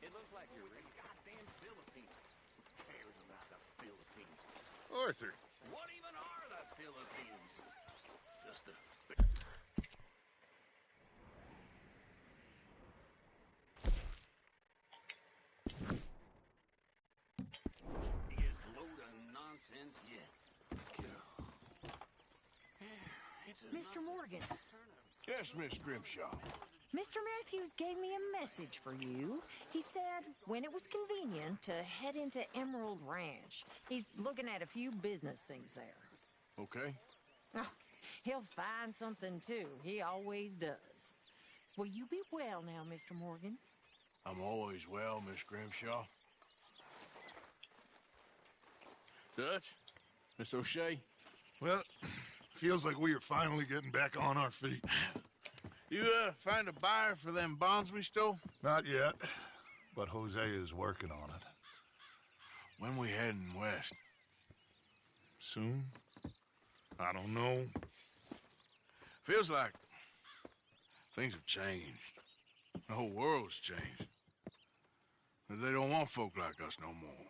It looks like you're in the goddamn Philippines. Who cares about the Philippines? Arthur. What even are the Philippines? Just a... biggest load of nonsense yet. Mr. Morgan, Yes, Miss Grimshaw. Mr. Matthews gave me a message for you. He said when it was convenient to head into Emerald Ranch. He's looking at a few business things there. Okay. Oh, he'll find something, too. He always does. Will you be well now, Mr. Morgan? I'm always well, Miss Grimshaw. Dutch? Miss O'Shea? Well, feels like we are finally getting back on our feet. You, find a buyer for them bonds we stole? Not yet, but Jose is working on it. When we heading west? Soon? I don't know. Feels like things have changed. The whole world's changed. But they don't want folk like us no more.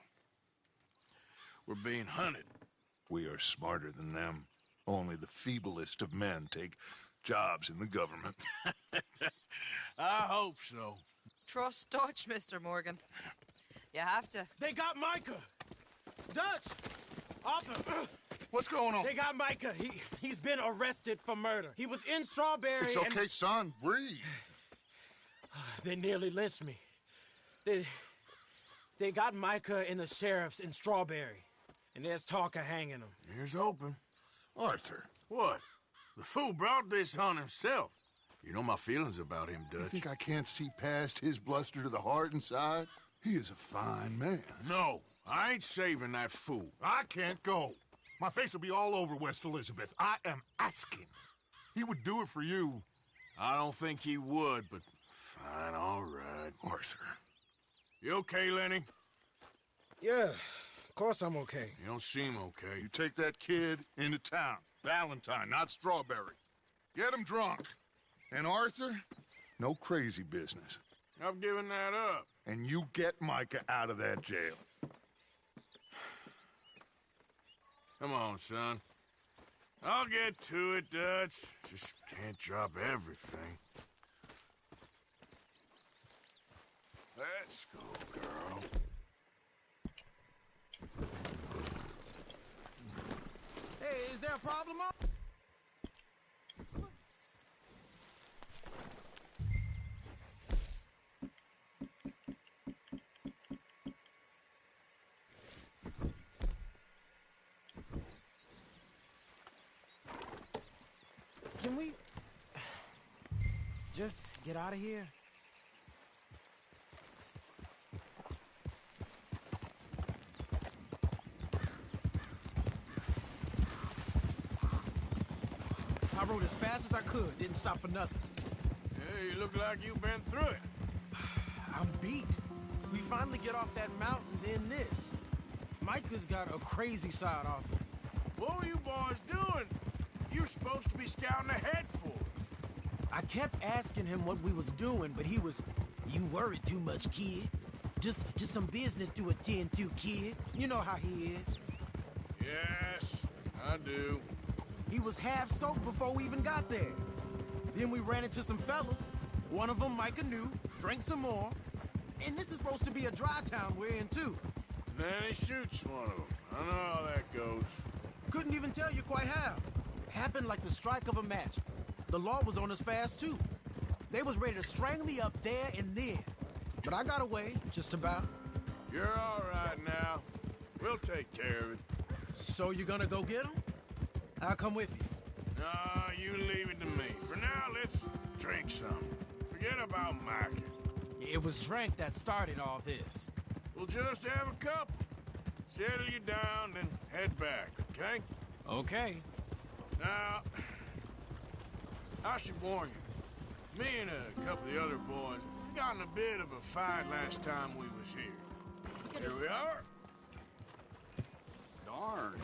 We're being hunted. We are smarter than them. Only the feeblest of men take jobs in the government. I hope so. Trust Dutch, Mr. Morgan. You have to. They got Micah! Dutch! Arthur! What's going on? They got Micah. He's been arrested for murder. He was in Strawberry. It's okay, son. Breathe. They nearly lynched me. They got Micah and the sheriffs in Strawberry. And there's talk of hanging him. Here's hoping. Arthur, what? The fool brought this on himself. You know my feelings about him, Dutch. You think I can't see past his bluster to the heart inside? He is a fine man. No, I ain't saving that fool. I can't go. My face will be all over West Elizabeth. I am asking. He would do it for you. I don't think he would, but fine, all right. Arthur. You okay, Lenny? Yeah, of course I'm okay. You don't seem okay. You take that kid into town. Valentine, not Strawberry. Get him drunk. And Arthur, no crazy business. I've given that up. And you get Micah out of that jail. Come on, son. I'll get to it, Dutch. Just can't drop everything. Let's go, girl. Hey, is there a problem? Can we just get out of here? I rode as fast as I could, didn't stop for nothing. Hey, you look like you've been through it. I'm beat. We finally get off that mountain, then this. Micah's got a crazy side off him. What were you boys doing? You're supposed to be scouting ahead for us. I kept asking him what we was doing, but he was, "You worry too much, kid. Just some business to attend to, kid." You know how he is. Yes, I do. He was half soaked before we even got there. Then we ran into some fellas. One of them Micah knew, drank some more. And this is supposed to be a dry town we're in, too. Then he shoots one of them. I know how that goes. Couldn't even tell you quite how. Happened like the strike of a match. The law was on us fast, too. They was ready to strangle me up there and then. But I got away, just about. You're all right now. We'll take care of it. So you gonna go get him? I'll come with you. No, you leave it to me. For now, let's drink some. Forget about Micah. It was drink that started all this. We'll just have a couple. Settle you down, then head back, okay? Okay. Now, I should warn you. Me and a couple of the other boys got in a bit of a fight last time we was here. Here we are. Darn.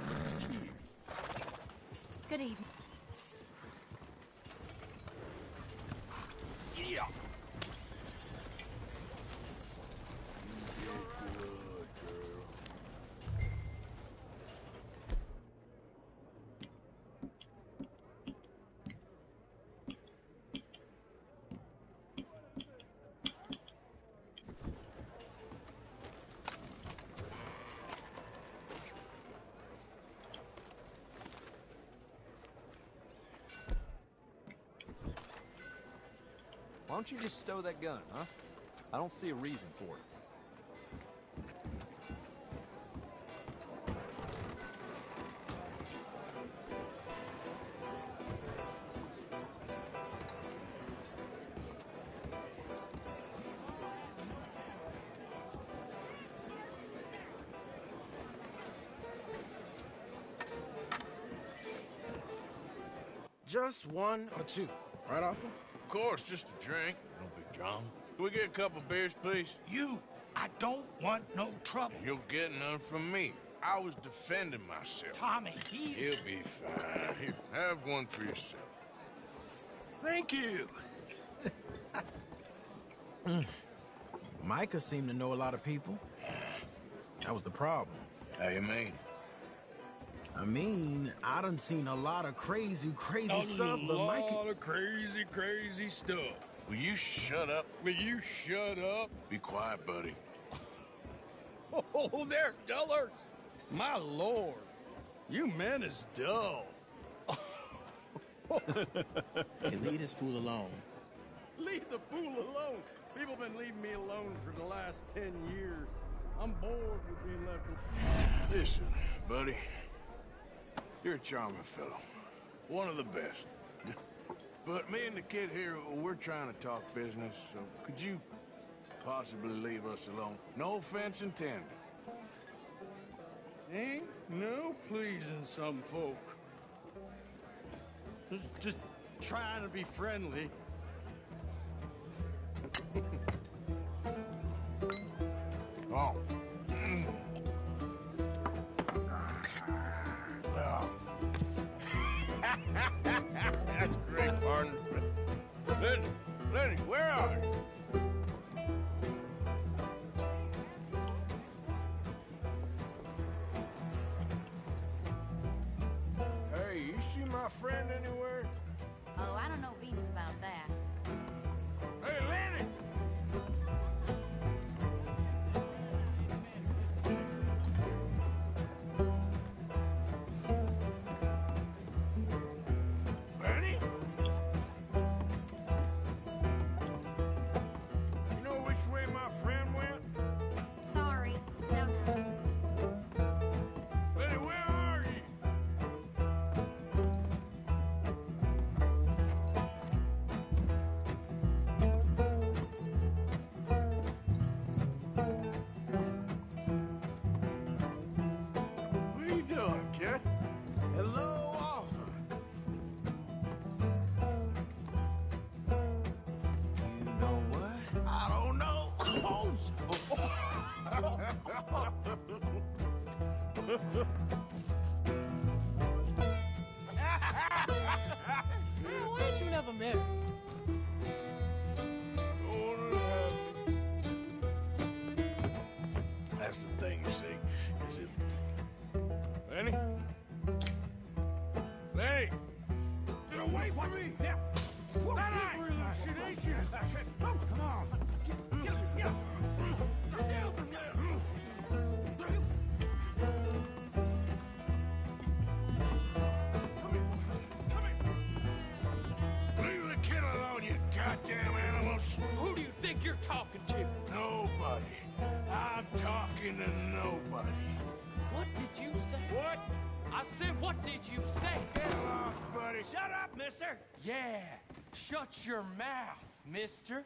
Good evening. Yeah. Why don't you just stow that gun, huh? I don't see a reason for it. Just one or two, right, Arthur? Of course, just a drink. No big drama. Can we get a couple beers, please? I don't want no trouble. You'll get none from me. I was defending myself. Tommy, he's... He'll be fine. Here, have one for yourself. Thank you. Micah seemed to know a lot of people. That was the problem. How you mean? I mean, I done seen a lot of crazy stuff, but Micah... A lot of crazy stuff. Will you shut up? Will you shut up? Be quiet, buddy. Oh, they're dullards. My lord, you men is dull. Hey, leave this fool alone. Leave the fool alone. People been leaving me alone for the last 10 years. I'm bored with being left alone. Listen, buddy. You're a charming fellow. One of the best. But me and the kid here, we're trying to talk business, so could you possibly leave us alone? No offense intended. Ain't no pleasing some folk. Just trying to be friendly. Oh. That's great, partner. Lenny, where are you? Hey, you see my friend anywhere? Oh, I don't know beans about that. Hey, Lenny! Lenny? You know which way my friend went? Sorry. No. Lenny, where are you? What are you doing, kid? Hello, Arthur. You know what? I don't know. Why ain't you never married? That's the thing, you see. Is it... Lenny? Lenny! Get away from me! Now! Lenny! Shit, ain't you? Oh, come on! Get down from there! Leave the kid alone, you goddamn animals! Who do you think you're talking to? Nobody. I'm talking to nobody. What did you say? What? I said, what did you say? Get lost, buddy. Shut up, mister. Yeah, shut your mouth, mister.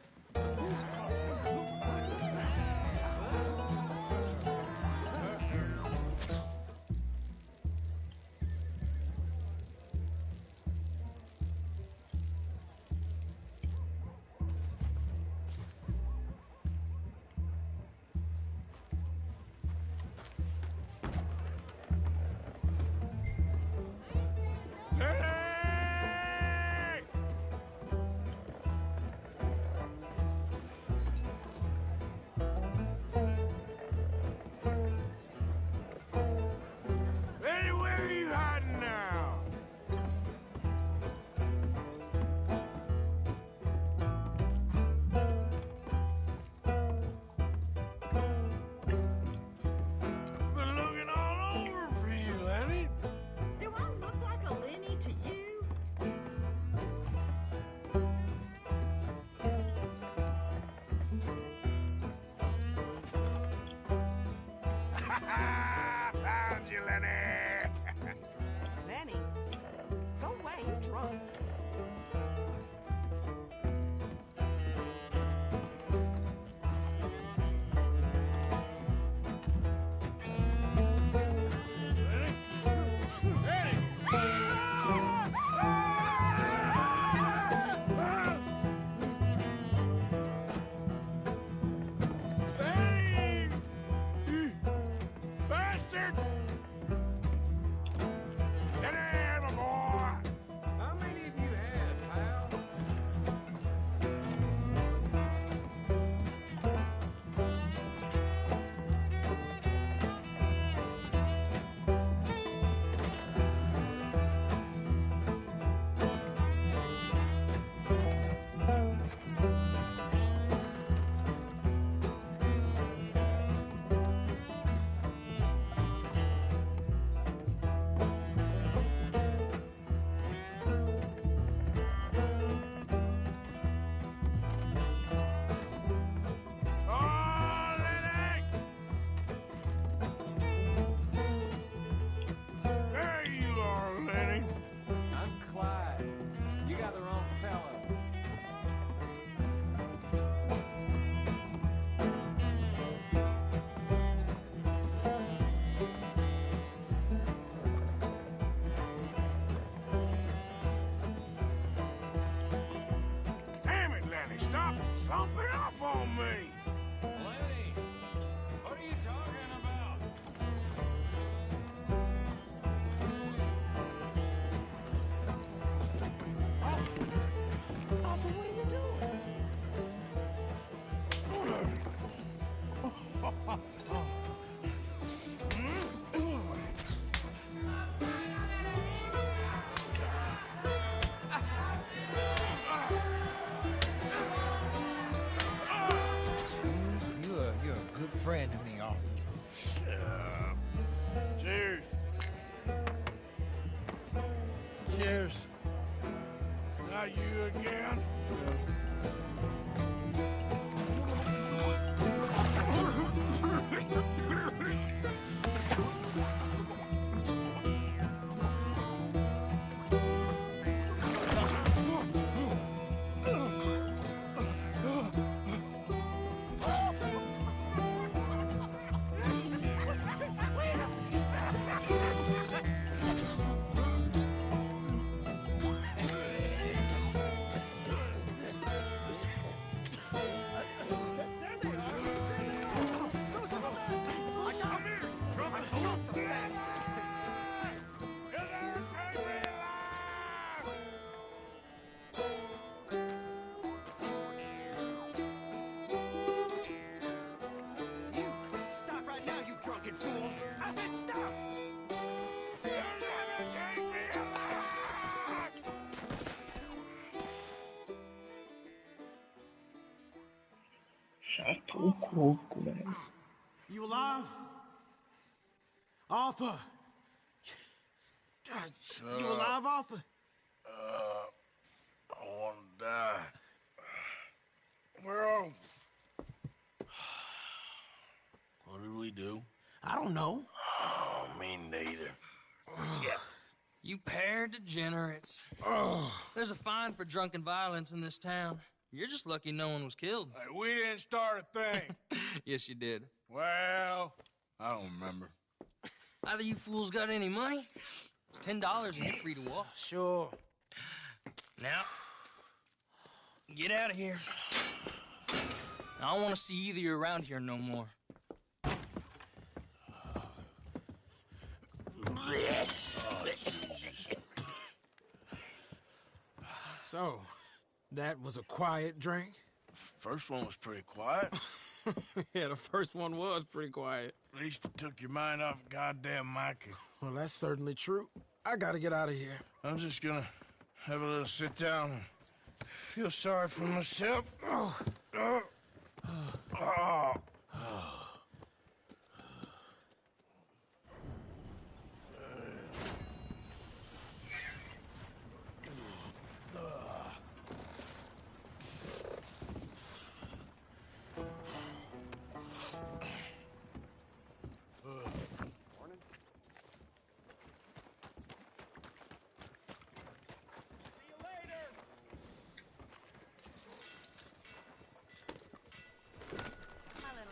Lenny, where are you hiding now? Been looking all over for you, Lenny. Do I look like a Lenny to you? Found you, Lenny. Lenny, go away, you're drunk. Lenny! You bastard! Get in, my boy! How many of bumping off on me? Lenny, what are you talking about? Arthur, what are you doing? You're a good friend to me, Arthur. Cheers. Cheers. Not you again? Stop right now, you drunken fool! I said stop! You'll never take me alive! Chato o coco, velho. You alive? Arthur! You alive, Arthur? I want to die. Well, what did we do? I don't know. Oh, me neither. Yeah. You pair degenerates. There's a fine for drunken violence in this town. You're just lucky no one was killed. Hey, we didn't start a thing. Yes, you did. Well, I don't remember. Either you fools got any money? It's $10 and you're free to walk. Sure. Now, get out of here. I don't want to see either of you around here no more. So, that was a quiet drink? First one was pretty quiet. Yeah, the first one was pretty quiet. At least it took your mind off goddamn Mikey. Well, that's certainly true. I gotta get out of here. I'm just gonna have a little sit down and feel sorry for myself. My little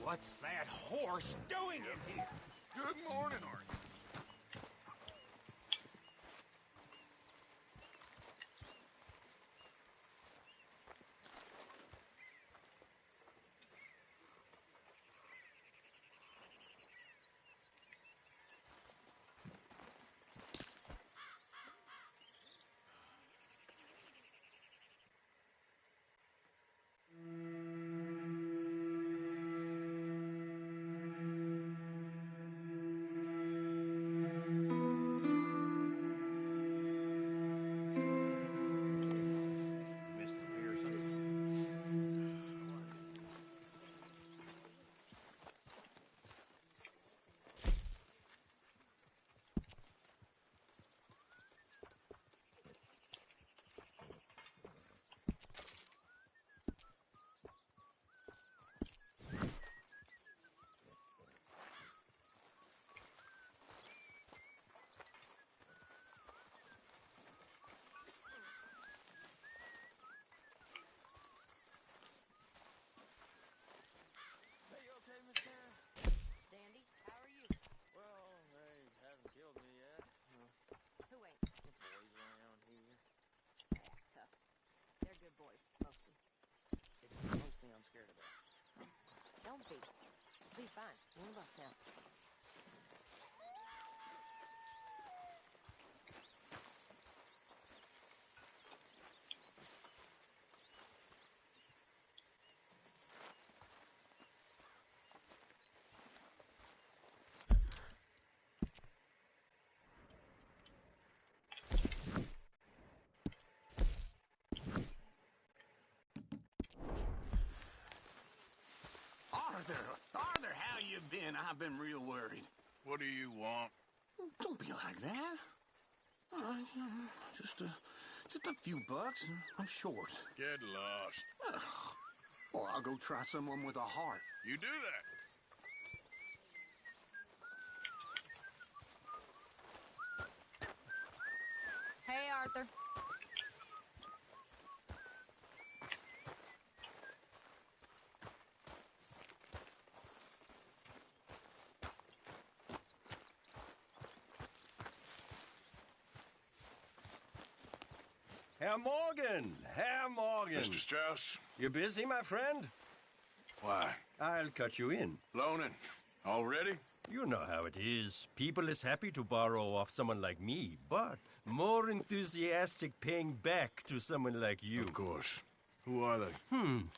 What's that horse doing in here? Good morning, Arthur. Dandy, how are you? Well, they haven't killed me yet. Who ain't? The boys around here. Tough. They're good boys, mostly. It's mostly I'm scared about. Don't be. Be fine. One of us now. Arthur, how you been? I've been real worried. What do you want? Don't be like that. All right, just a few bucks. I'm short. Get lost. Or I'll go try someone with a heart. You do that. Hey, Arthur. Herr Morgan! Herr Morgan! Mr. Strauss? You busy, my friend? Why? I'll cut you in. Loaning. Already? You know how it is. People is happy to borrow off someone like me, but more enthusiastic paying back to someone like you. Of course. Who are they?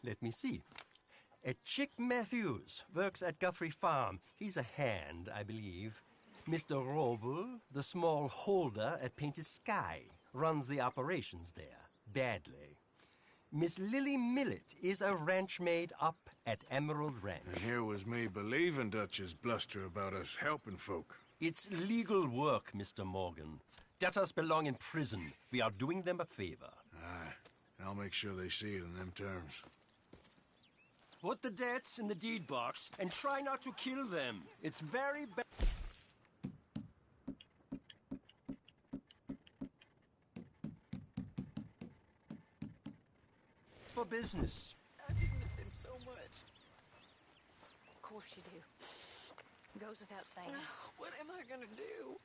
Let me see. Chick Matthews works at Guthrie Farm. He's a hand, I believe. Mr. Roble, the small holder at Painted Sky, runs the operations there, badly. Miss Lily Millet is a ranch maid up at Emerald Ranch. And here was me believing Dutch's bluster about us helping folk. It's legal work, Mr. Morgan. Debtors belong in prison. We are doing them a favor. Aye. I'll make sure they see it in them terms. Put the debts in the deed box and try not to kill them. It's very bad. For business. I just miss him so much. Of course you do. Goes without saying. What am I gonna do?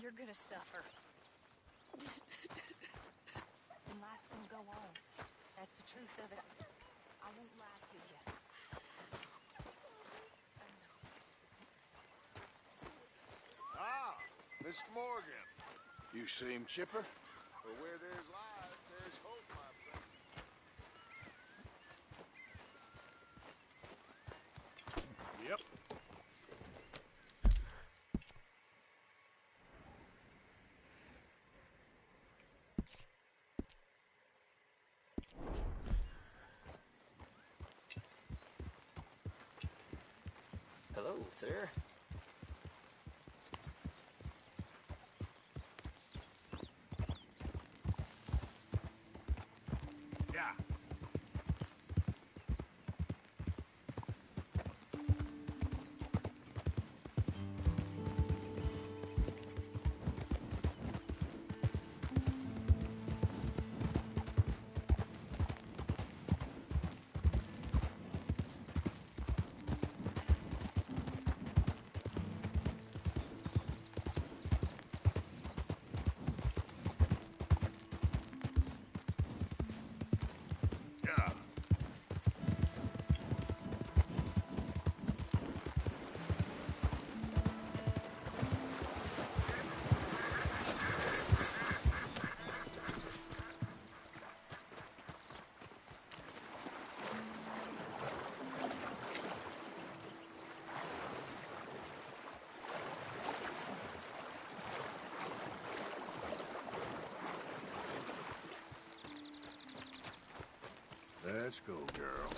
You're gonna suffer. And life's gonna go on. That's the truth of it. I won't lie to you. Ah, Miss Morgan. You seem chipper? Well, where there's life, there's hope, my friend. Yep. Hello, sir. Yeah. Let's go, girl.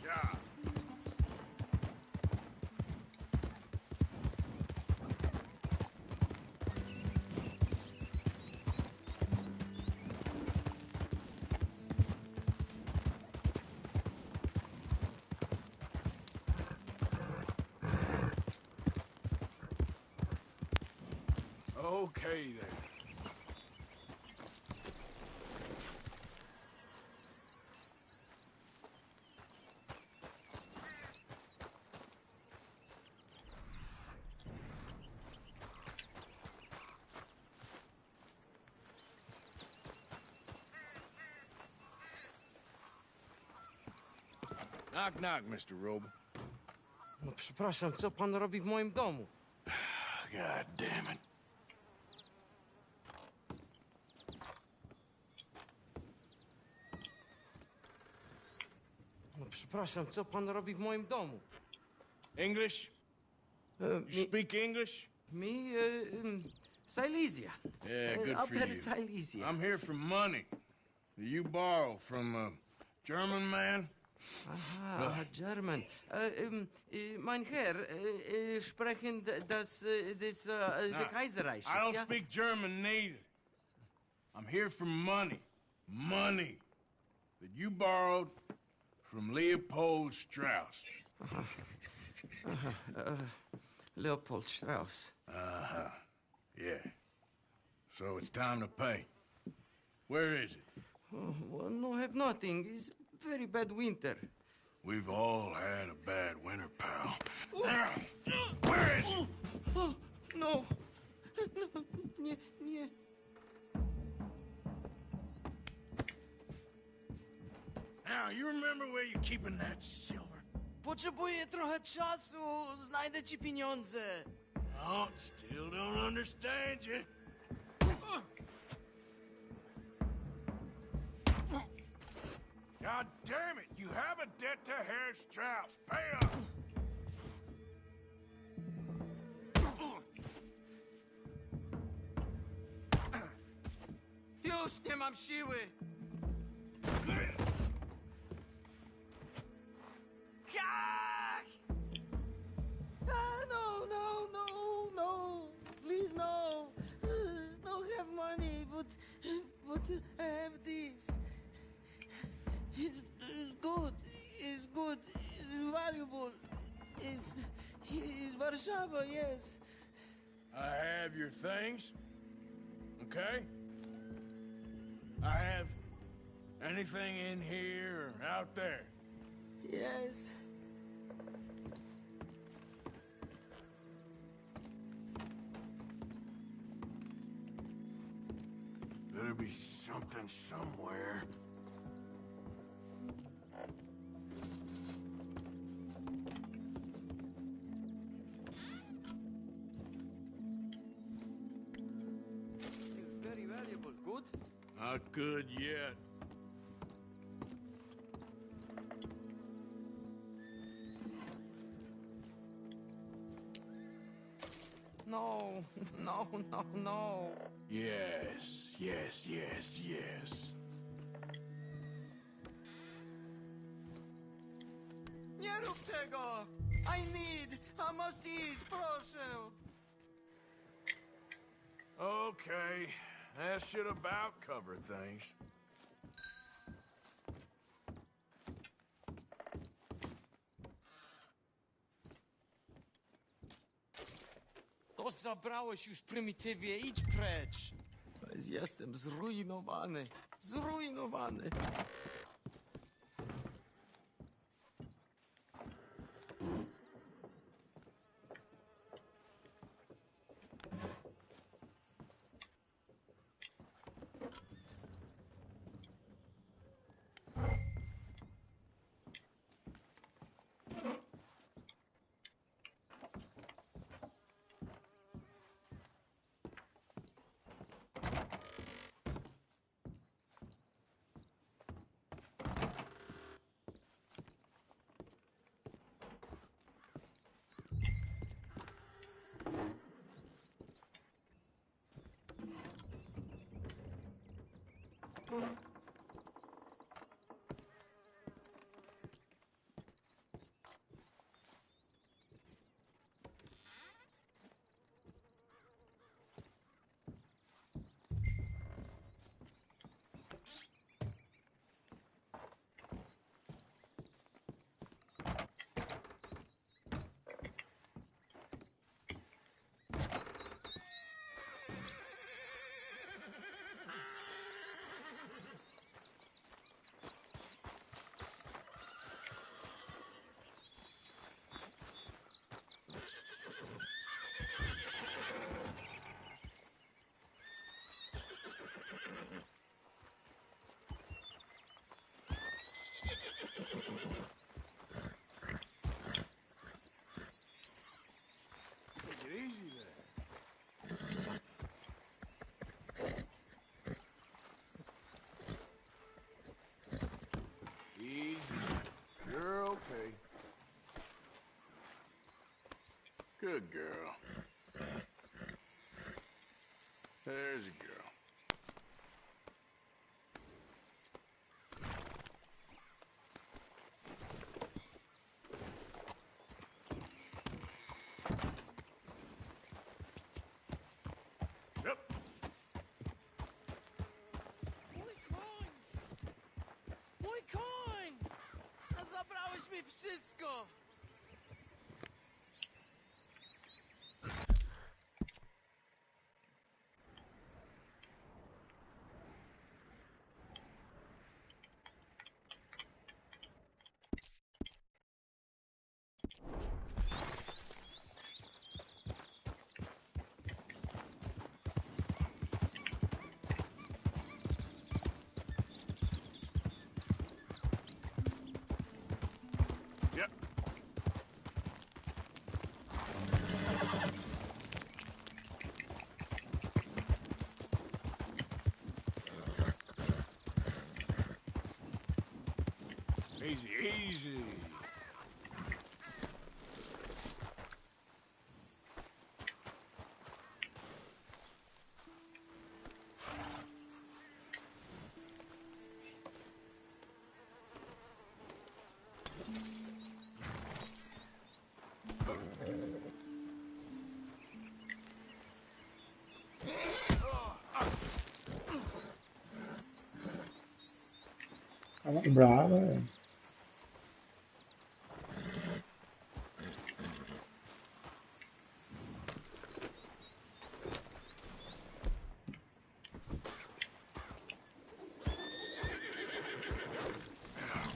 Yeah. Okay, then. Knock, knock, Mr. Roble. No przepraszam, co pan robi w moim domu? God damn it. No przepraszam, co pan robi w moim domu? English? You speak English? Me, Silesia. Yeah, good for Upper you. Silesia. I'm here for money that you borrow from a German man. Aha, German. Mein Herr, sprechen the Kaiserreich. I don't speak German neither. I'm here for money. Money that you borrowed from Leopold Strauss. Leopold Strauss. Uh-huh. Yeah. So it's time to pay. Where is it? Oh, well, no, have nothing. It's very bad winter. We've all had a bad winter, pal. Where is it? Oh, no. Nie, nie. Now, you remember where you're keeping that silver? Potrzebuję trochę czasu. Znajdę ci pieniądze. No, still don't understand you. God damn it! You have a debt to Herr Strauss. Pay up! Już nie mam siły. Jak? No, no, no, no. Please, no. Don't have money, but I have this. It's good. It's good. It's valuable. It's Warszawa, yes. I have your things, okay? I have anything in here or out there. Yes. Better be something somewhere. It's very valuable. Good? Not good yet. No, no, no, no. Yes, yes, yes, yes. Nie rób tego! I must eat, proszę! Okay, that should about cover things. To zabrałeś już prymitywie, idź precz! Jestem zrujnowany, zrujnowany. Good girl. There's a girl. Yep. Mój koń! A zabrałeś mi wszystko! Yep. Easy, easy. Brava, é.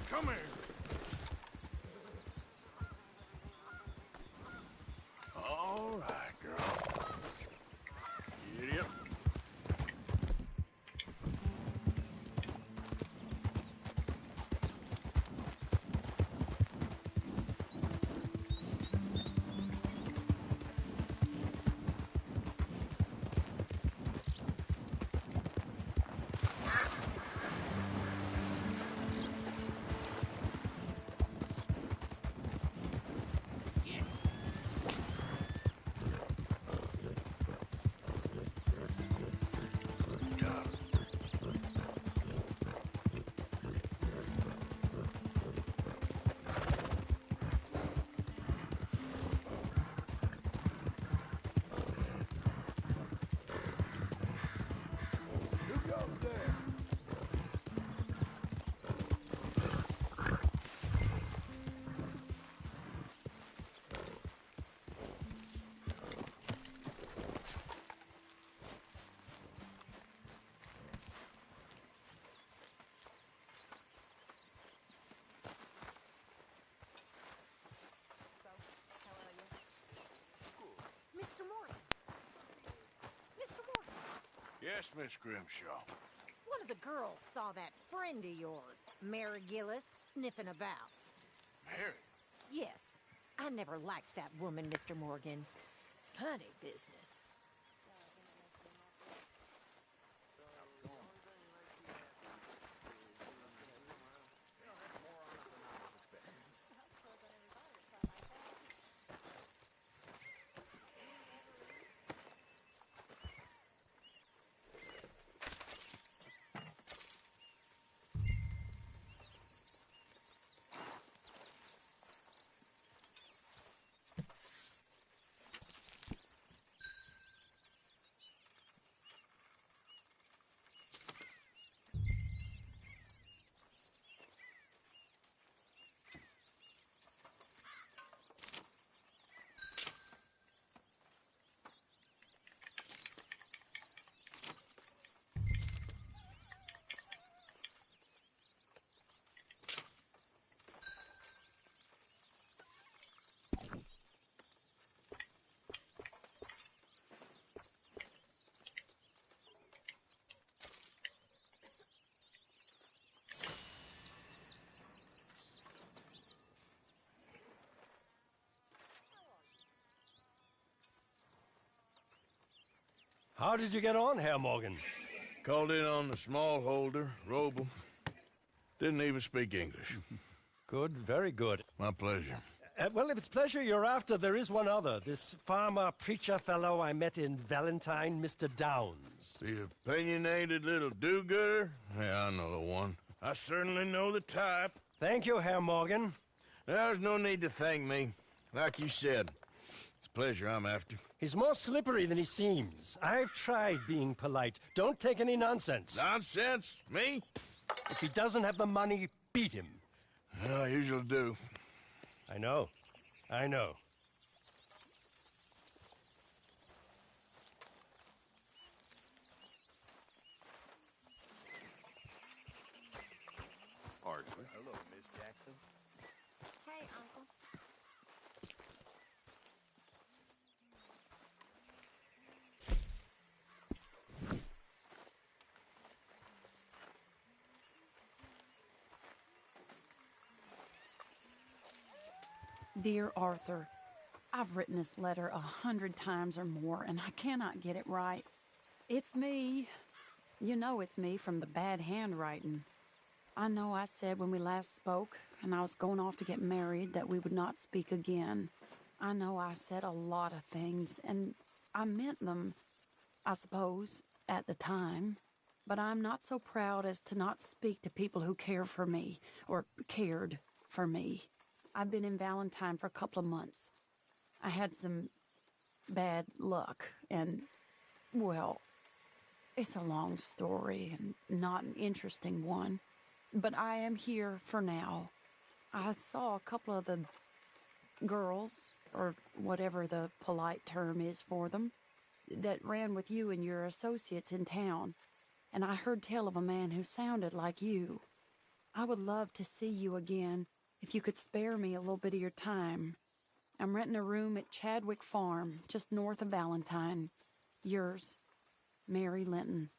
Come here. All right, girl. Giddy up. Who goes there? Mr. Morgan. Mr. Morgan. Yes, Miss Grimshaw. One of the girls saw that friend of yours, Mary Gillis, sniffing about. Mary? Yes. I never liked that woman, Mr. Morgan. Funny business. How did you get on, Herr Morgan? Called in on the smallholder, Roble. Didn't even speak English. Good, very good. My pleasure. Well, if it's pleasure you're after, there is one other. This farmer preacher fellow I met in Valentine, Mr. Downs. The opinionated little do-gooder? Yeah, I know the one. I certainly know the type. Thank you, Herr Morgan. There's no need to thank me. Like you said, it's pleasure I'm after. He's more slippery than he seems. I've tried being polite. Don't take any nonsense. Nonsense? Me? If he doesn't have the money, beat him. Well, I usually do. I know. I know. Arthur. Hello, Miss Jackson. Hey, Uncle. Dear Arthur, I've written this letter 100 times or more, and I cannot get it right. It's me. You know it's me from the bad handwriting. I know I said when we last spoke, and I was going off to get married, that we would not speak again. I know I said a lot of things, and I meant them, I suppose, at the time. But I'm not so proud as to not speak to people who care for me, or cared for me. I've been in Valentine for a couple of months. I had some bad luck, and, well, it's a long story and not an interesting one. But I am here for now. I saw a couple of the girls, or whatever the polite term is for them, that ran with you and your associates in town. And I heard tell of a man who sounded like you. I would love to see you again, if you could spare me a little bit of your time. I'm renting a room at Chadwick Farm, just north of Valentine. Yours, Mary Linton.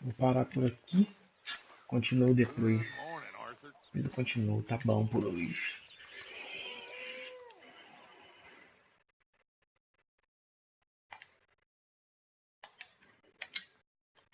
Vou parar por aqui. Continuo depois. Depois eu continuo. Tá bom por hoje.